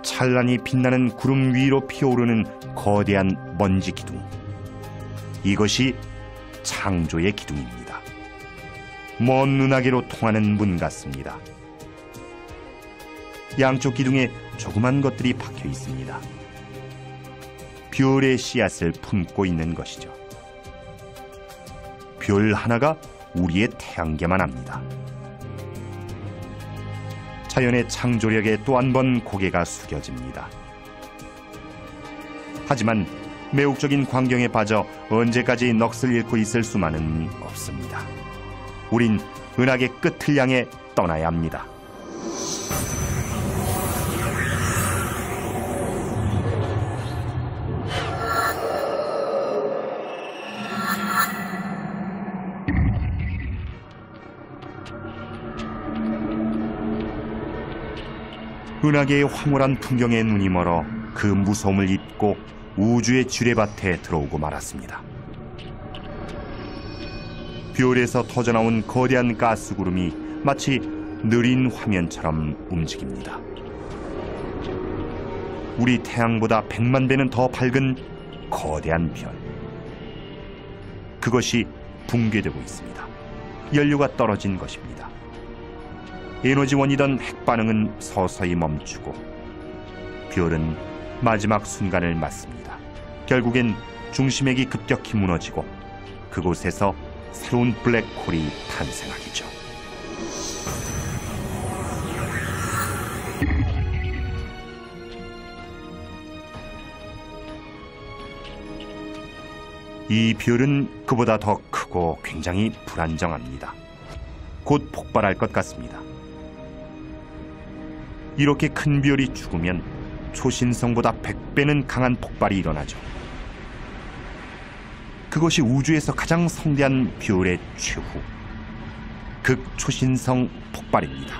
[SPEAKER 1] 찬란히 빛나는 구름 위로 피어오르는 거대한 먼지 기둥. 이것이 창조의 기둥입니다. 먼 은하계로 통하는 문 같습니다. 양쪽 기둥에 조그만 것들이 박혀 있습니다. 별의 씨앗을 품고 있는 것이죠. 별 하나가 우리의 태양계만 합니다. 자연의 창조력에 또 한 번 고개가 숙여집니다. 하지만 매혹적인 광경에 빠져 언제까지 넋을 잃고 있을 수만은 없습니다. 우린 은하계 끝을 향해 떠나야 합니다. 은하계의 황홀한 풍경에 눈이 멀어 그 무서움을 잊고 우주의 지뢰밭에 들어오고 말았습니다. 별에서 터져나온 거대한 가스구름이 마치 느린 화면처럼 움직입니다. 우리 태양보다 100만 배는 더 밝은 거대한 별. 그것이 붕괴되고 있습니다. 연료가 떨어진 것입니다. 에너지원이던 핵반응은 서서히 멈추고 별은 마지막 순간을 맞습니다. 결국엔 중심핵이 급격히 무너지고 그곳에서 새로운 블랙홀이 탄생하기죠. 이 별은 그보다 더 크고 굉장히 불안정합니다. 곧 폭발할 것 같습니다. 이렇게 큰 별이 죽으면 초신성보다 100배는 강한 폭발이 일어나죠. 그것이 우주에서 가장 성대한 별의 최후, 극초신성 폭발입니다.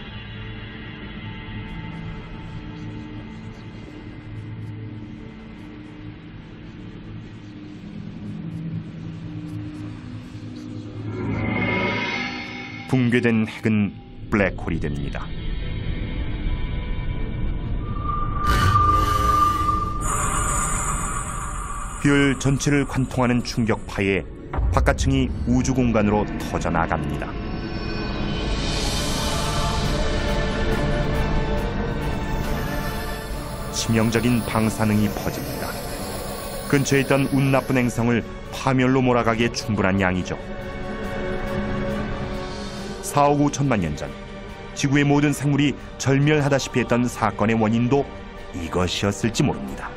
[SPEAKER 1] 붕괴된 핵은 블랙홀이 됩니다. 별 전체를 관통하는 충격파에 바깥층이 우주 공간으로 터져나갑니다. 치명적인 방사능이 퍼집니다. 근처에 있던 운 나쁜 행성을 파멸로 몰아가기에 충분한 양이죠. 4억 5천만 년 전 지구의 모든 생물이 절멸하다시피 했던 사건의 원인도 이것이었을지 모릅니다.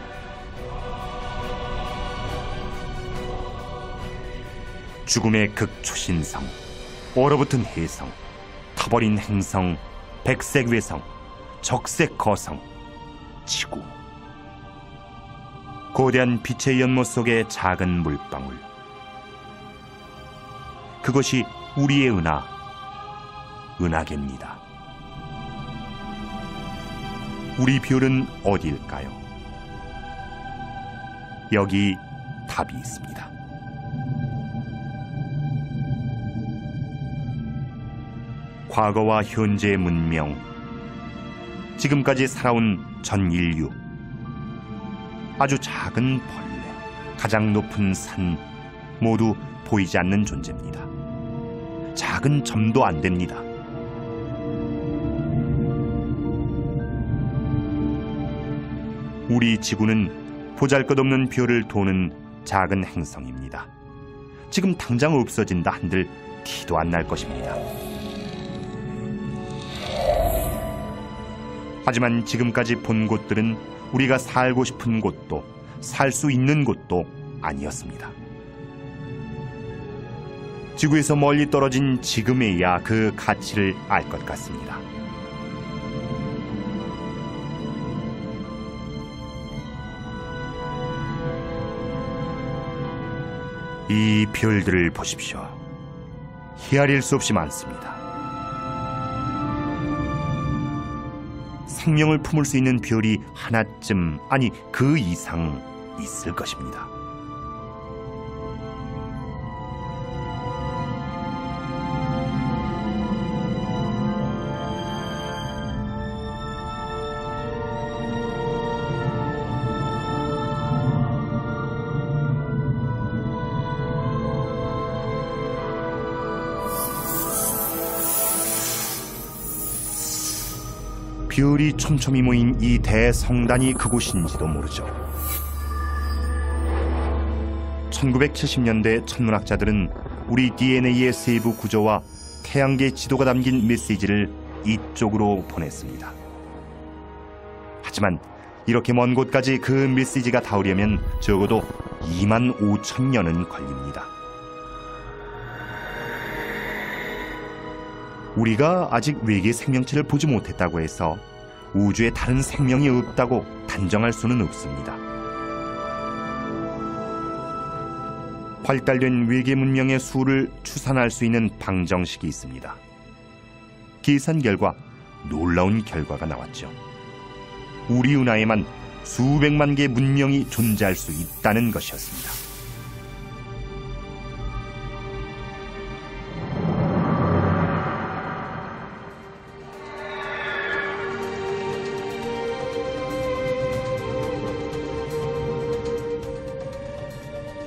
[SPEAKER 1] 죽음의 극초신성, 얼어붙은 해성, 타버린 행성, 백색 외성, 적색 거성, 지구. 거대한 빛의 연못 속의 작은 물방울. 그것이 우리의 은하, 은하계입니다. 우리 별은 어디일까요? 여기 답이 있습니다. 과거와 현재의 문명, 지금까지 살아온 전 인류, 아주 작은 벌레, 가장 높은 산, 모두 보이지 않는 존재입니다. 작은 점도 안 됩니다. 우리 지구는 보잘것없는 별을 도는 작은 행성입니다. 지금 당장 없어진다 한들 티도 안 날 것입니다. 하지만 지금까지 본 곳들은 우리가 살고 싶은 곳도 살 수 있는 곳도 아니었습니다. 지구에서 멀리 떨어진 지금에야 그 가치를 알 것 같습니다. 이 별들을 보십시오. 헤아릴 수 없이 많습니다. 생명을 품을 수 있는 별이 하나쯤, 아니 그 이상 있을 것입니다. 별이 촘촘히 모인 이 대성단이 그곳인지도 모르죠. 1970년대 천문학자들은 우리 DNA의 세부 구조와 태양계 지도가 담긴 메시지를 이쪽으로 보냈습니다. 하지만 이렇게 먼 곳까지 그 메시지가 닿으려면 적어도 2만 5천 년은 걸립니다. 우리가 아직 외계 생명체를 보지 못했다고 해서 우주에 다른 생명이 없다고 단정할 수는 없습니다. 발달된 외계 문명의 수를 추산할 수 있는 방정식이 있습니다. 계산 결과 놀라운 결과가 나왔죠. 우리 은하에만 수백만 개의 문명이 존재할 수 있다는 것이었습니다.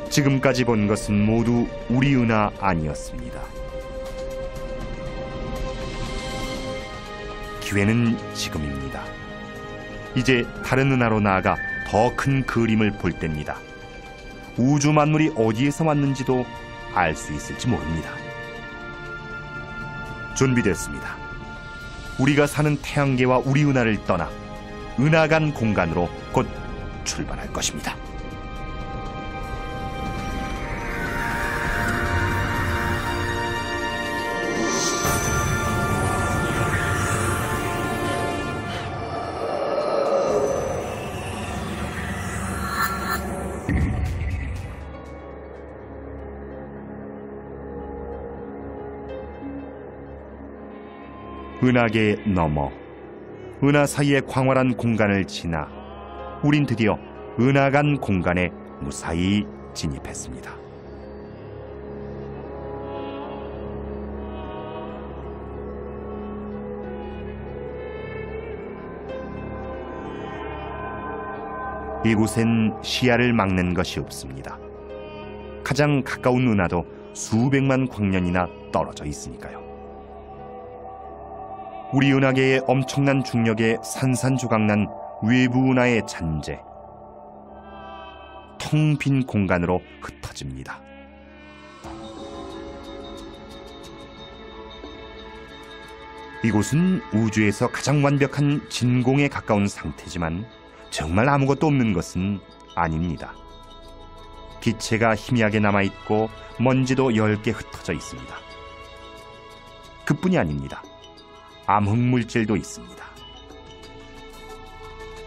[SPEAKER 1] 지금까지 본 것은 모두 우리 은하 아니었습니다. 기회는 지금입니다. 이제 다른 은하로 나아가 더 큰 그림을 볼 때입니다. 우주 만물이 어디에서 왔는지도 알 수 있을지 모릅니다. 준비됐습니다. 우리가 사는 태양계와 우리 은하를 떠나 은하간 공간으로 곧 출발할 것입니다. 은하계 너머, 은하 사이의 광활한 공간을 지나 우린 드디어 은하간 공간에 무사히 진입했습니다. 이곳엔 시야를 막는 것이 없습니다. 가장 가까운 은하도 수백만 광년이나 떨어져 있으니까요. 우리 은하계의 엄청난 중력에 산산조각난 외부 은하의 잔재, 텅 빈 공간으로 흩어집니다. 이곳은 우주에서 가장 완벽한 진공에 가까운 상태지만 정말 아무것도 없는 것은 아닙니다. 기체가 희미하게 남아있고 먼지도 10개 흩어져 있습니다. 그뿐이 아닙니다. 암흑물질도 있습니다.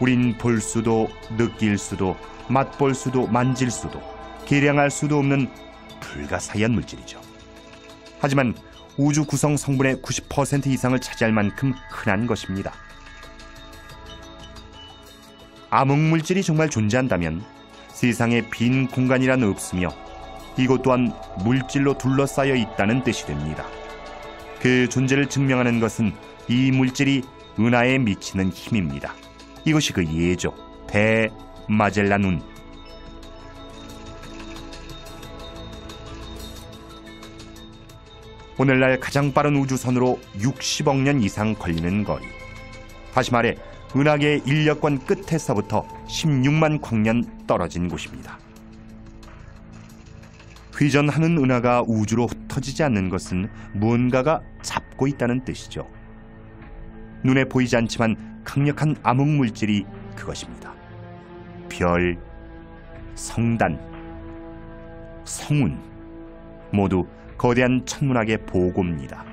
[SPEAKER 1] 우린 볼 수도 느낄 수도 맛볼 수도 만질 수도 계량할 수도 없는 불가사의한 물질이죠. 하지만 우주 구성 성분의 90% 이상을 차지할 만큼 흔한 것입니다. 암흑물질이 정말 존재한다면 세상에 빈 공간이란 없으며 이곳 또한 물질로 둘러싸여 있다는 뜻이 됩니다. 그 존재를 증명하는 것은 이 물질이 은하에 미치는 힘입니다. 이것이 그 예죠. 대마젤란운. 오늘날 가장 빠른 우주선으로 60억 년 이상 걸리는 거리. 다시 말해 은하계의 인력권 끝에서부터 16만 광년 떨어진 곳입니다. 회전하는 은하가 우주로 흩어지지 않는 것은 무언가가 잡고 있다는 뜻이죠. 눈에 보이지 않지만 강력한 암흑물질이 그것입니다. 별, 성단, 성운 모두 거대한 천문학의 보고입니다.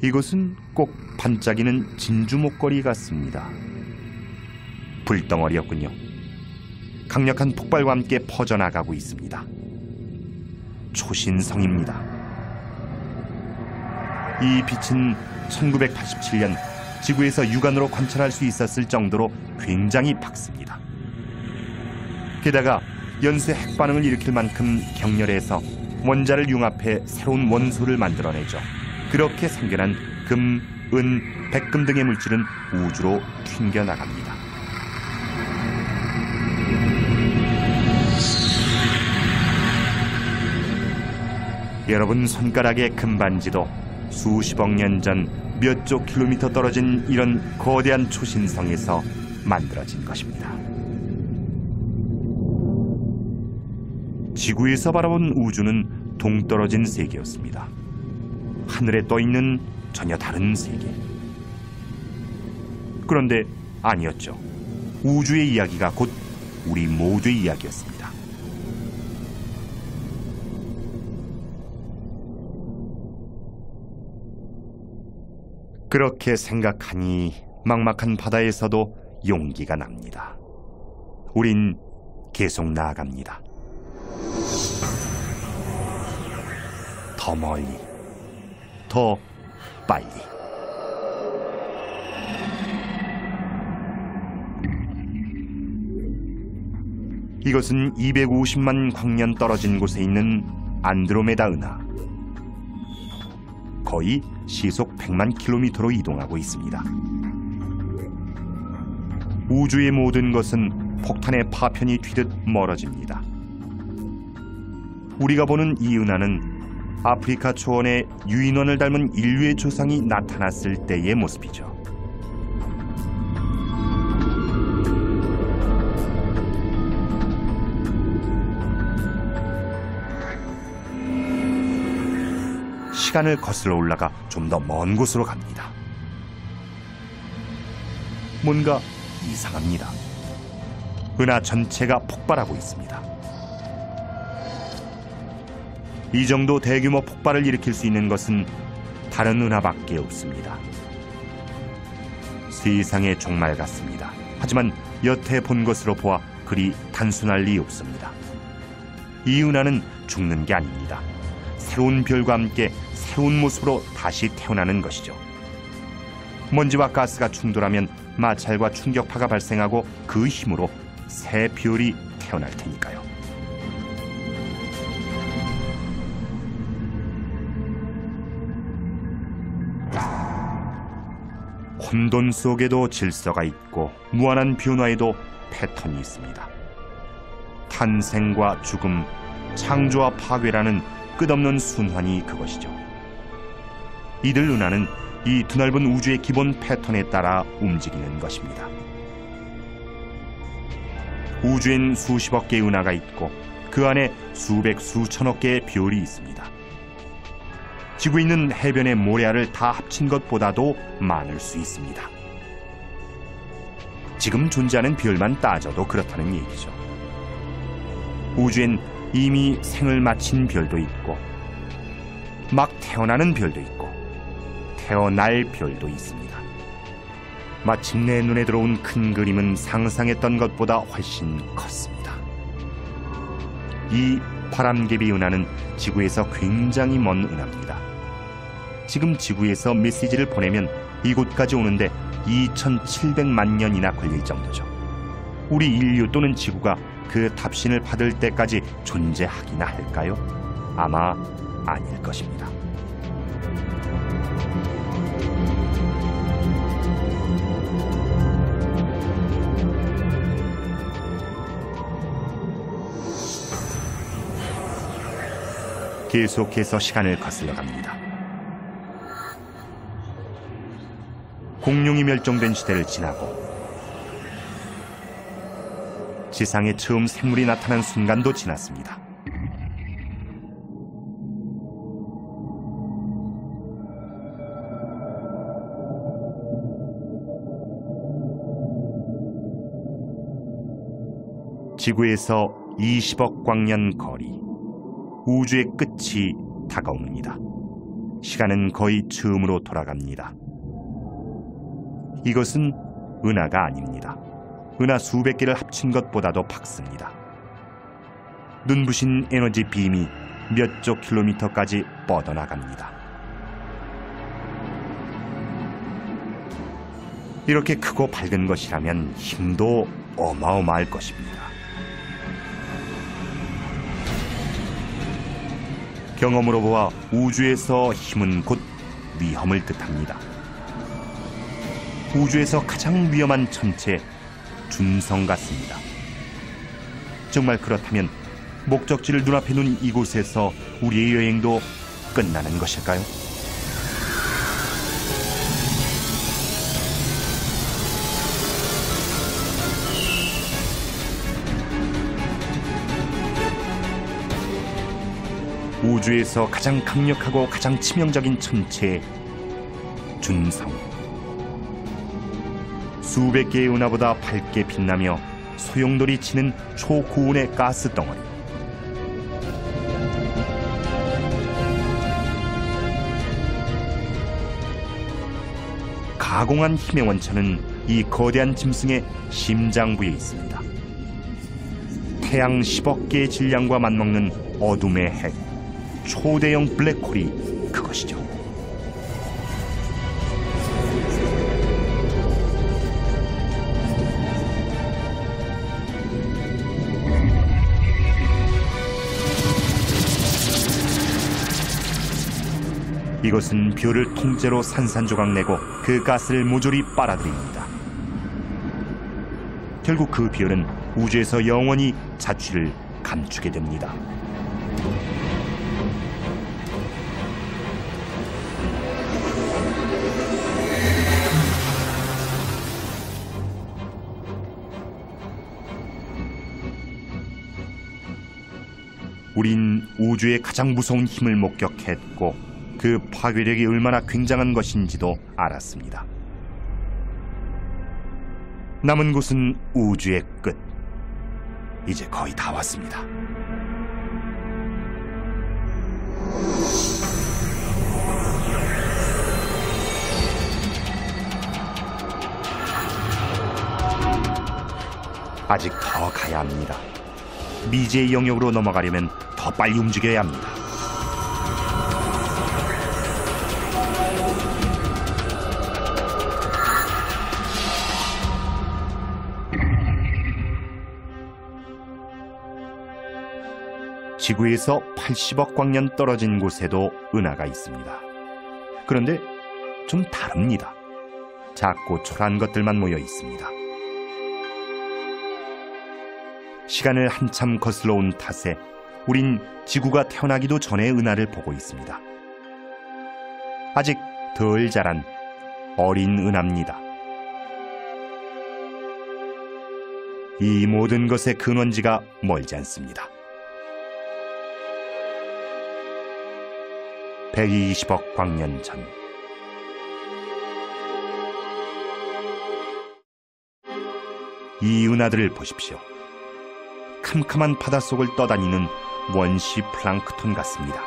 [SPEAKER 1] 이곳은 꼭 반짝이는 진주 목걸이 같습니다. 불덩어리였군요. 강력한 폭발과 함께 퍼져나가고 있습니다. 초신성입니다. 이 빛은 1987년 지구에서 육안으로 관찰할 수 있었을 정도로 굉장히 밝습니다. 게다가 연쇄 핵반응을 일으킬 만큼 격렬해서 원자를 융합해 새로운 원소를 만들어내죠. 그렇게 생겨난 금, 은, 백금 등의 물질은 우주로 튕겨나갑니다. 여러분 손가락의 금반지도 수십억 년 전 몇 조 킬로미터 떨어진 이런 거대한 초신성에서 만들어진 것입니다. 지구에서 바라본 우주는 동떨어진 세계였습니다. 하늘에 떠 있는 전혀 다른 세계. 그런데 아니었죠. 우주의 이야기가 곧 우리 모두의 이야기였습니다. 그렇게 생각하니 막막한 바다에서도 용기가 납니다. 우린 계속 나아갑니다. 더 멀리, 더 빨리. 이것은 250만 광년 떨어진 곳에 있는 안드로메다 은하. 거의 시속 100만 킬로미터로 이동하고 있습니다. 우주의 모든 것은 폭탄의 파편이 튀듯 멀어집니다. 우리가 보는 이 은하는 아프리카 초원에 유인원을 닮은 인류의 조상이 나타났을 때의 모습이죠. 시간을 거슬러 올라가 좀 더 먼 곳으로 갑니다. 뭔가 이상합니다. 은하 전체가 폭발하고 있습니다. 이 정도 대규모 폭발을 일으킬 수 있는 것은 다른 은하밖에 없습니다. 세상의 종말 같습니다. 하지만 여태 본 것으로 보아 그리 단순할 리 없습니다. 이 은하는 죽는 게 아닙니다. 새로운 별과 함께 새로운 모습으로 다시 태어나는 것이죠. 먼지와 가스가 충돌하면 마찰과 충격파가 발생하고 그 힘으로 새 별이 태어날 테니까요. 혼돈 속에도 질서가 있고 무한한 변화에도 패턴이 있습니다. 탄생과 죽음, 창조와 파괴라는 끝없는 순환이 그것이죠. 이들 은하는 이 드넓은 우주의 기본 패턴에 따라 움직이는 것입니다. 우주엔 수십억 개의 은하가 있고 그 안에 수백 수천억 개의 별이 있습니다. 지구에 있는 해변의 모래알을 다 합친 것보다도 많을 수 있습니다. 지금 존재하는 별만 따져도 그렇다는 얘기죠. 우주엔 이미 생을 마친 별도 있고 막 태어나는 별도 있고 태어날 별도 있습니다. 마침내 눈에 들어온 큰 그림은 상상했던 것보다 훨씬 컸습니다. 이 바람개비 은하는 지구에서 굉장히 먼 은하입니다. 지금 지구에서 메시지를 보내면 이곳까지 오는데 2700만 년이나 걸릴 정도죠. 우리 인류 또는 지구가 그 답신을 받을 때까지 존재하기나 할까요? 아마 아닐 것입니다. 계속해서 시간을 거슬러 갑니다. 공룡이 멸종된 시대를 지나고 지상에 처음 생물이 나타난 순간도 지났습니다. 지구에서 20억 광년 거리, 우주의 끝이 다가옵니다. 시간은 거의 처음으로 돌아갑니다. 이것은 은하가 아닙니다. 은하 수백 개를 합친 것보다도 밝습니다. 눈부신 에너지 빔이 몇 조 킬로미터까지 뻗어나갑니다. 이렇게 크고 밝은 것이라면 힘도 어마어마할 것입니다. 경험으로 보아 우주에서 힘은 곧 위험을 뜻합니다. 우주에서 가장 위험한 천체, 준성 같습니다. 정말 그렇다면 목적지를 눈앞에 둔 이곳에서 우리의 여행도 끝나는 것일까요? 우주에서 가장 강력하고 가장 치명적인 천체 준성. 수백 개의 은하보다 밝게 빛나며 소용돌이 치는 초고온의 가스 덩어리. 가공한 힘의 원천은 이 거대한 짐승의 심장부에 있습니다. 태양 10억 개의 질량과 맞먹는 어둠의 핵, 초대형 블랙홀이 그것이죠. 이것은 별을 통째로 산산조각 내고 그 가스를 모조리 빨아들입니다. 결국 그 별은 우주에서 영원히 자취를 감추게 됩니다. 우린 우주의 가장 무서운 힘을 목격했고 그 파괴력이 얼마나 굉장한 것인지도 알았습니다. 남은 곳은 우주의 끝. 이제 거의 다 왔습니다. 아직 더 가야 합니다. 미지의 영역으로 넘어가려면 더 빨리 움직여야 합니다. 지구에서 80억 광년 떨어진 곳에도 은하가 있습니다. 그런데 좀 다릅니다. 작고 초라한 것들만 모여 있습니다. 시간을 한참 거슬러 온 탓에 우린 지구가 태어나기도 전에 은하를 보고 있습니다. 아직 덜 자란 어린 은하입니다. 이 모든 것의 근원지가 멀지 않습니다. 120억 광년 전, 이 은하들을 보십시오. 캄캄한 바닷속을 떠다니는 원시 플랑크톤 같습니다.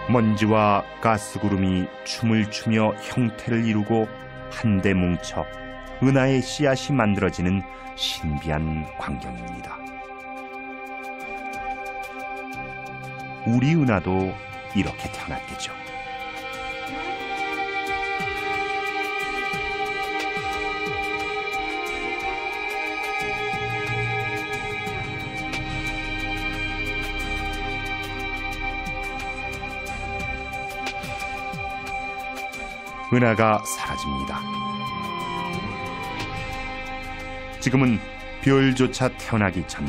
[SPEAKER 1] 먼지와 가스구름이 춤을 추며 형태를 이루고 한데 뭉쳐 은하의 씨앗이 만들어지는 신비한 광경입니다. 우리 은하도 이렇게 태어났겠죠. 은하가 사라집니다. 지금은 별조차 태어나기 전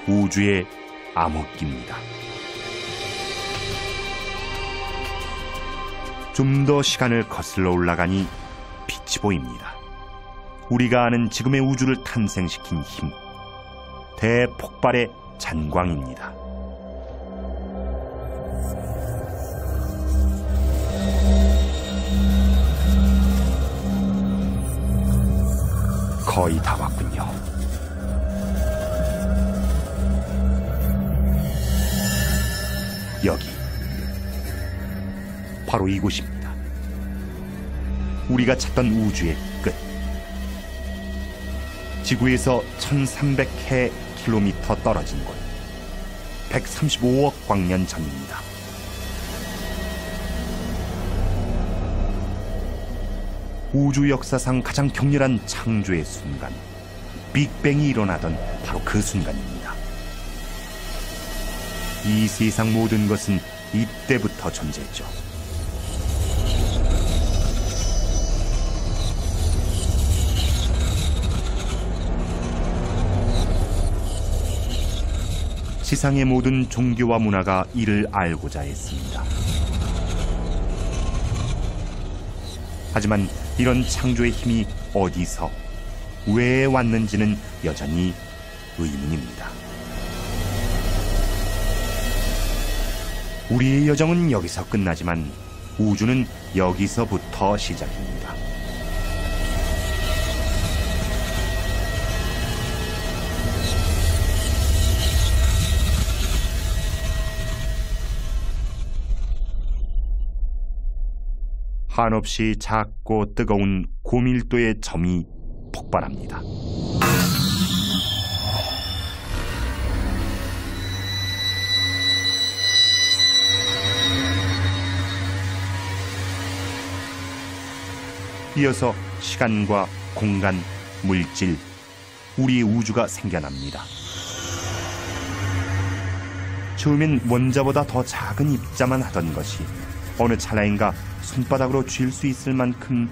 [SPEAKER 1] 우주의 암흑기입니다. 좀 더 시간을 거슬러 올라가니 빛이 보입니다. 우리가 아는 지금의 우주를 탄생시킨 힘, 대폭발의 잔광입니다. 거의 다 왔군요. 여기, 바로 이곳입니다. 우리가 찾던 우주의 끝. 지구에서 1300km 떨어진 곳, 135억 광년 전입니다. 우주 역사상 가장 격렬한 창조의 순간, 빅뱅이 일어나던 바로 그 순간입니다. 이 세상 모든 것은 이때부터 존재했죠. 세상의 모든 종교와 문화가 이를 알고자 했습니다. 하지만 이런 창조의 힘이 어디서, 왜 왔는지는 여전히 의문입니다. 우리의 여정은 여기서 끝나지만 우주는 여기서부터 시작입니다. 한없이 작고 뜨거운 고밀도의 점이 폭발합니다. 이어서 시간과 공간, 물질, 우리의 우주가 생겨납니다. 처음엔 원자보다 더 작은 입자만 하던 것이 어느 찰나인가 손바닥으로 쥘 수 있을 만큼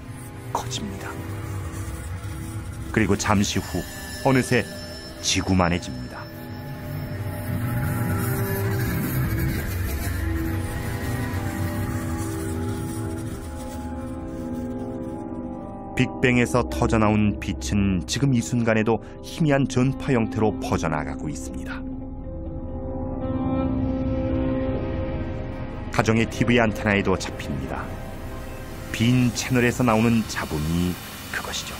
[SPEAKER 1] 커집니다. 그리고 잠시 후 어느새 지구만해집니다. 빅뱅에서 터져나온 빛은 지금 이 순간에도 희미한 전파 형태로 퍼져나가고 있습니다. 가정의 TV 안테나에도 잡힙니다. 빈 채널에서 나오는 잡음이 그것이죠.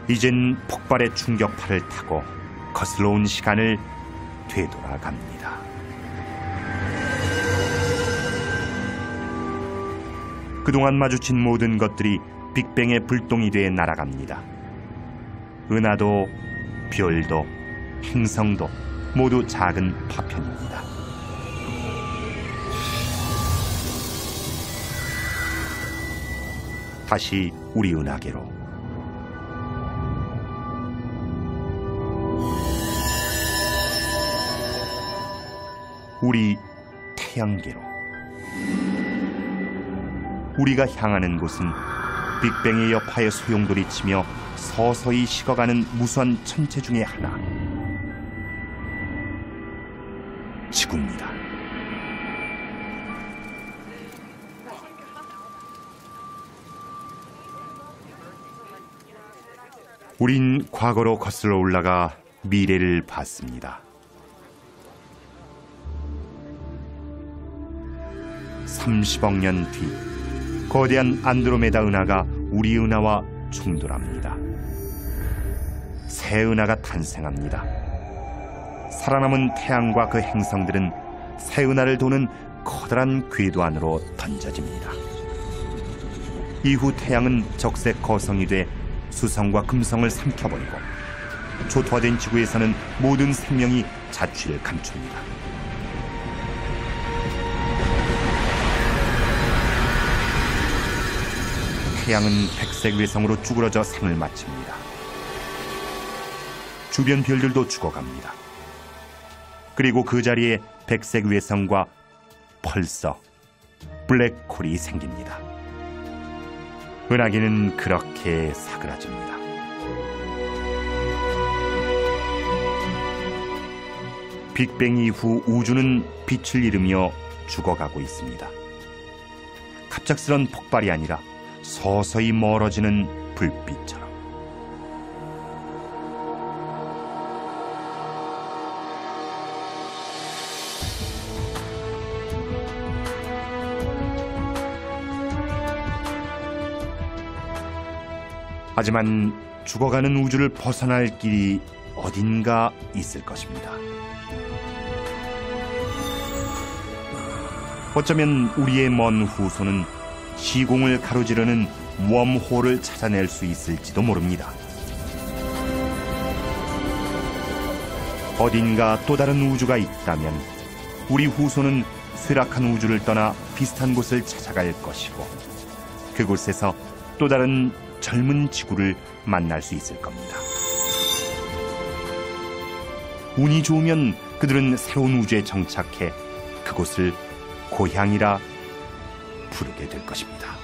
[SPEAKER 1] 이젠 폭발의 충격파를 타고 거슬러 온 시간을 되돌아갑니다. 그동안 마주친 모든 것들이 빅뱅의 불똥이 돼 날아갑니다. 은하도 별도 행성도 모두 작은 파편입니다. 다시 우리 은하계로, 우리 태양계로. 우리가 향하는 곳은 빅뱅의 여파에 소용돌이치며 서서히 식어가는 무수한 천체 중의 하나, 지구입니다. 우린 과거로 거슬러 올라가 미래를 봤습니다. 30억 년 뒤 거대한 안드로메다 은하가 우리 은하와 충돌합니다. 새 은하가 탄생합니다. 살아남은 태양과 그 행성들은 새 은하를 도는 커다란 궤도 안으로 던져집니다. 이후 태양은 적색 거성이 돼 수성과 금성을 삼켜버리고 초토화된 지구에서는 모든 생명이 자취를 감춥니다. 태양은 백색 외성으로 쭈그러져 생을 마칩니다. 주변 별들도 죽어갑니다. 그리고 그 자리에 백색 외성과 펄서, 블랙홀이 생깁니다. 은하계는 그렇게 사그라집니다. 빅뱅 이후 우주는 빛을 잃으며 죽어가고 있습니다. 갑작스런 폭발이 아니라 서서히 멀어지는 불빛처럼. 하지만 죽어가는 우주를 벗어날 길이 어딘가 있을 것입니다. 어쩌면 우리의 먼 후손은 시공을 가로지르는 웜홀을 찾아낼 수 있을지도 모릅니다. 어딘가 또 다른 우주가 있다면 우리 후손은 쇠락한 우주를 떠나 비슷한 곳을 찾아갈 것이고, 그곳에서 또 다른 젊은 지구를 만날 수 있을 겁니다. 운이 좋으면 그들은 새로운 우주에 정착해 그곳을 고향이라 부르게 될 것입니다.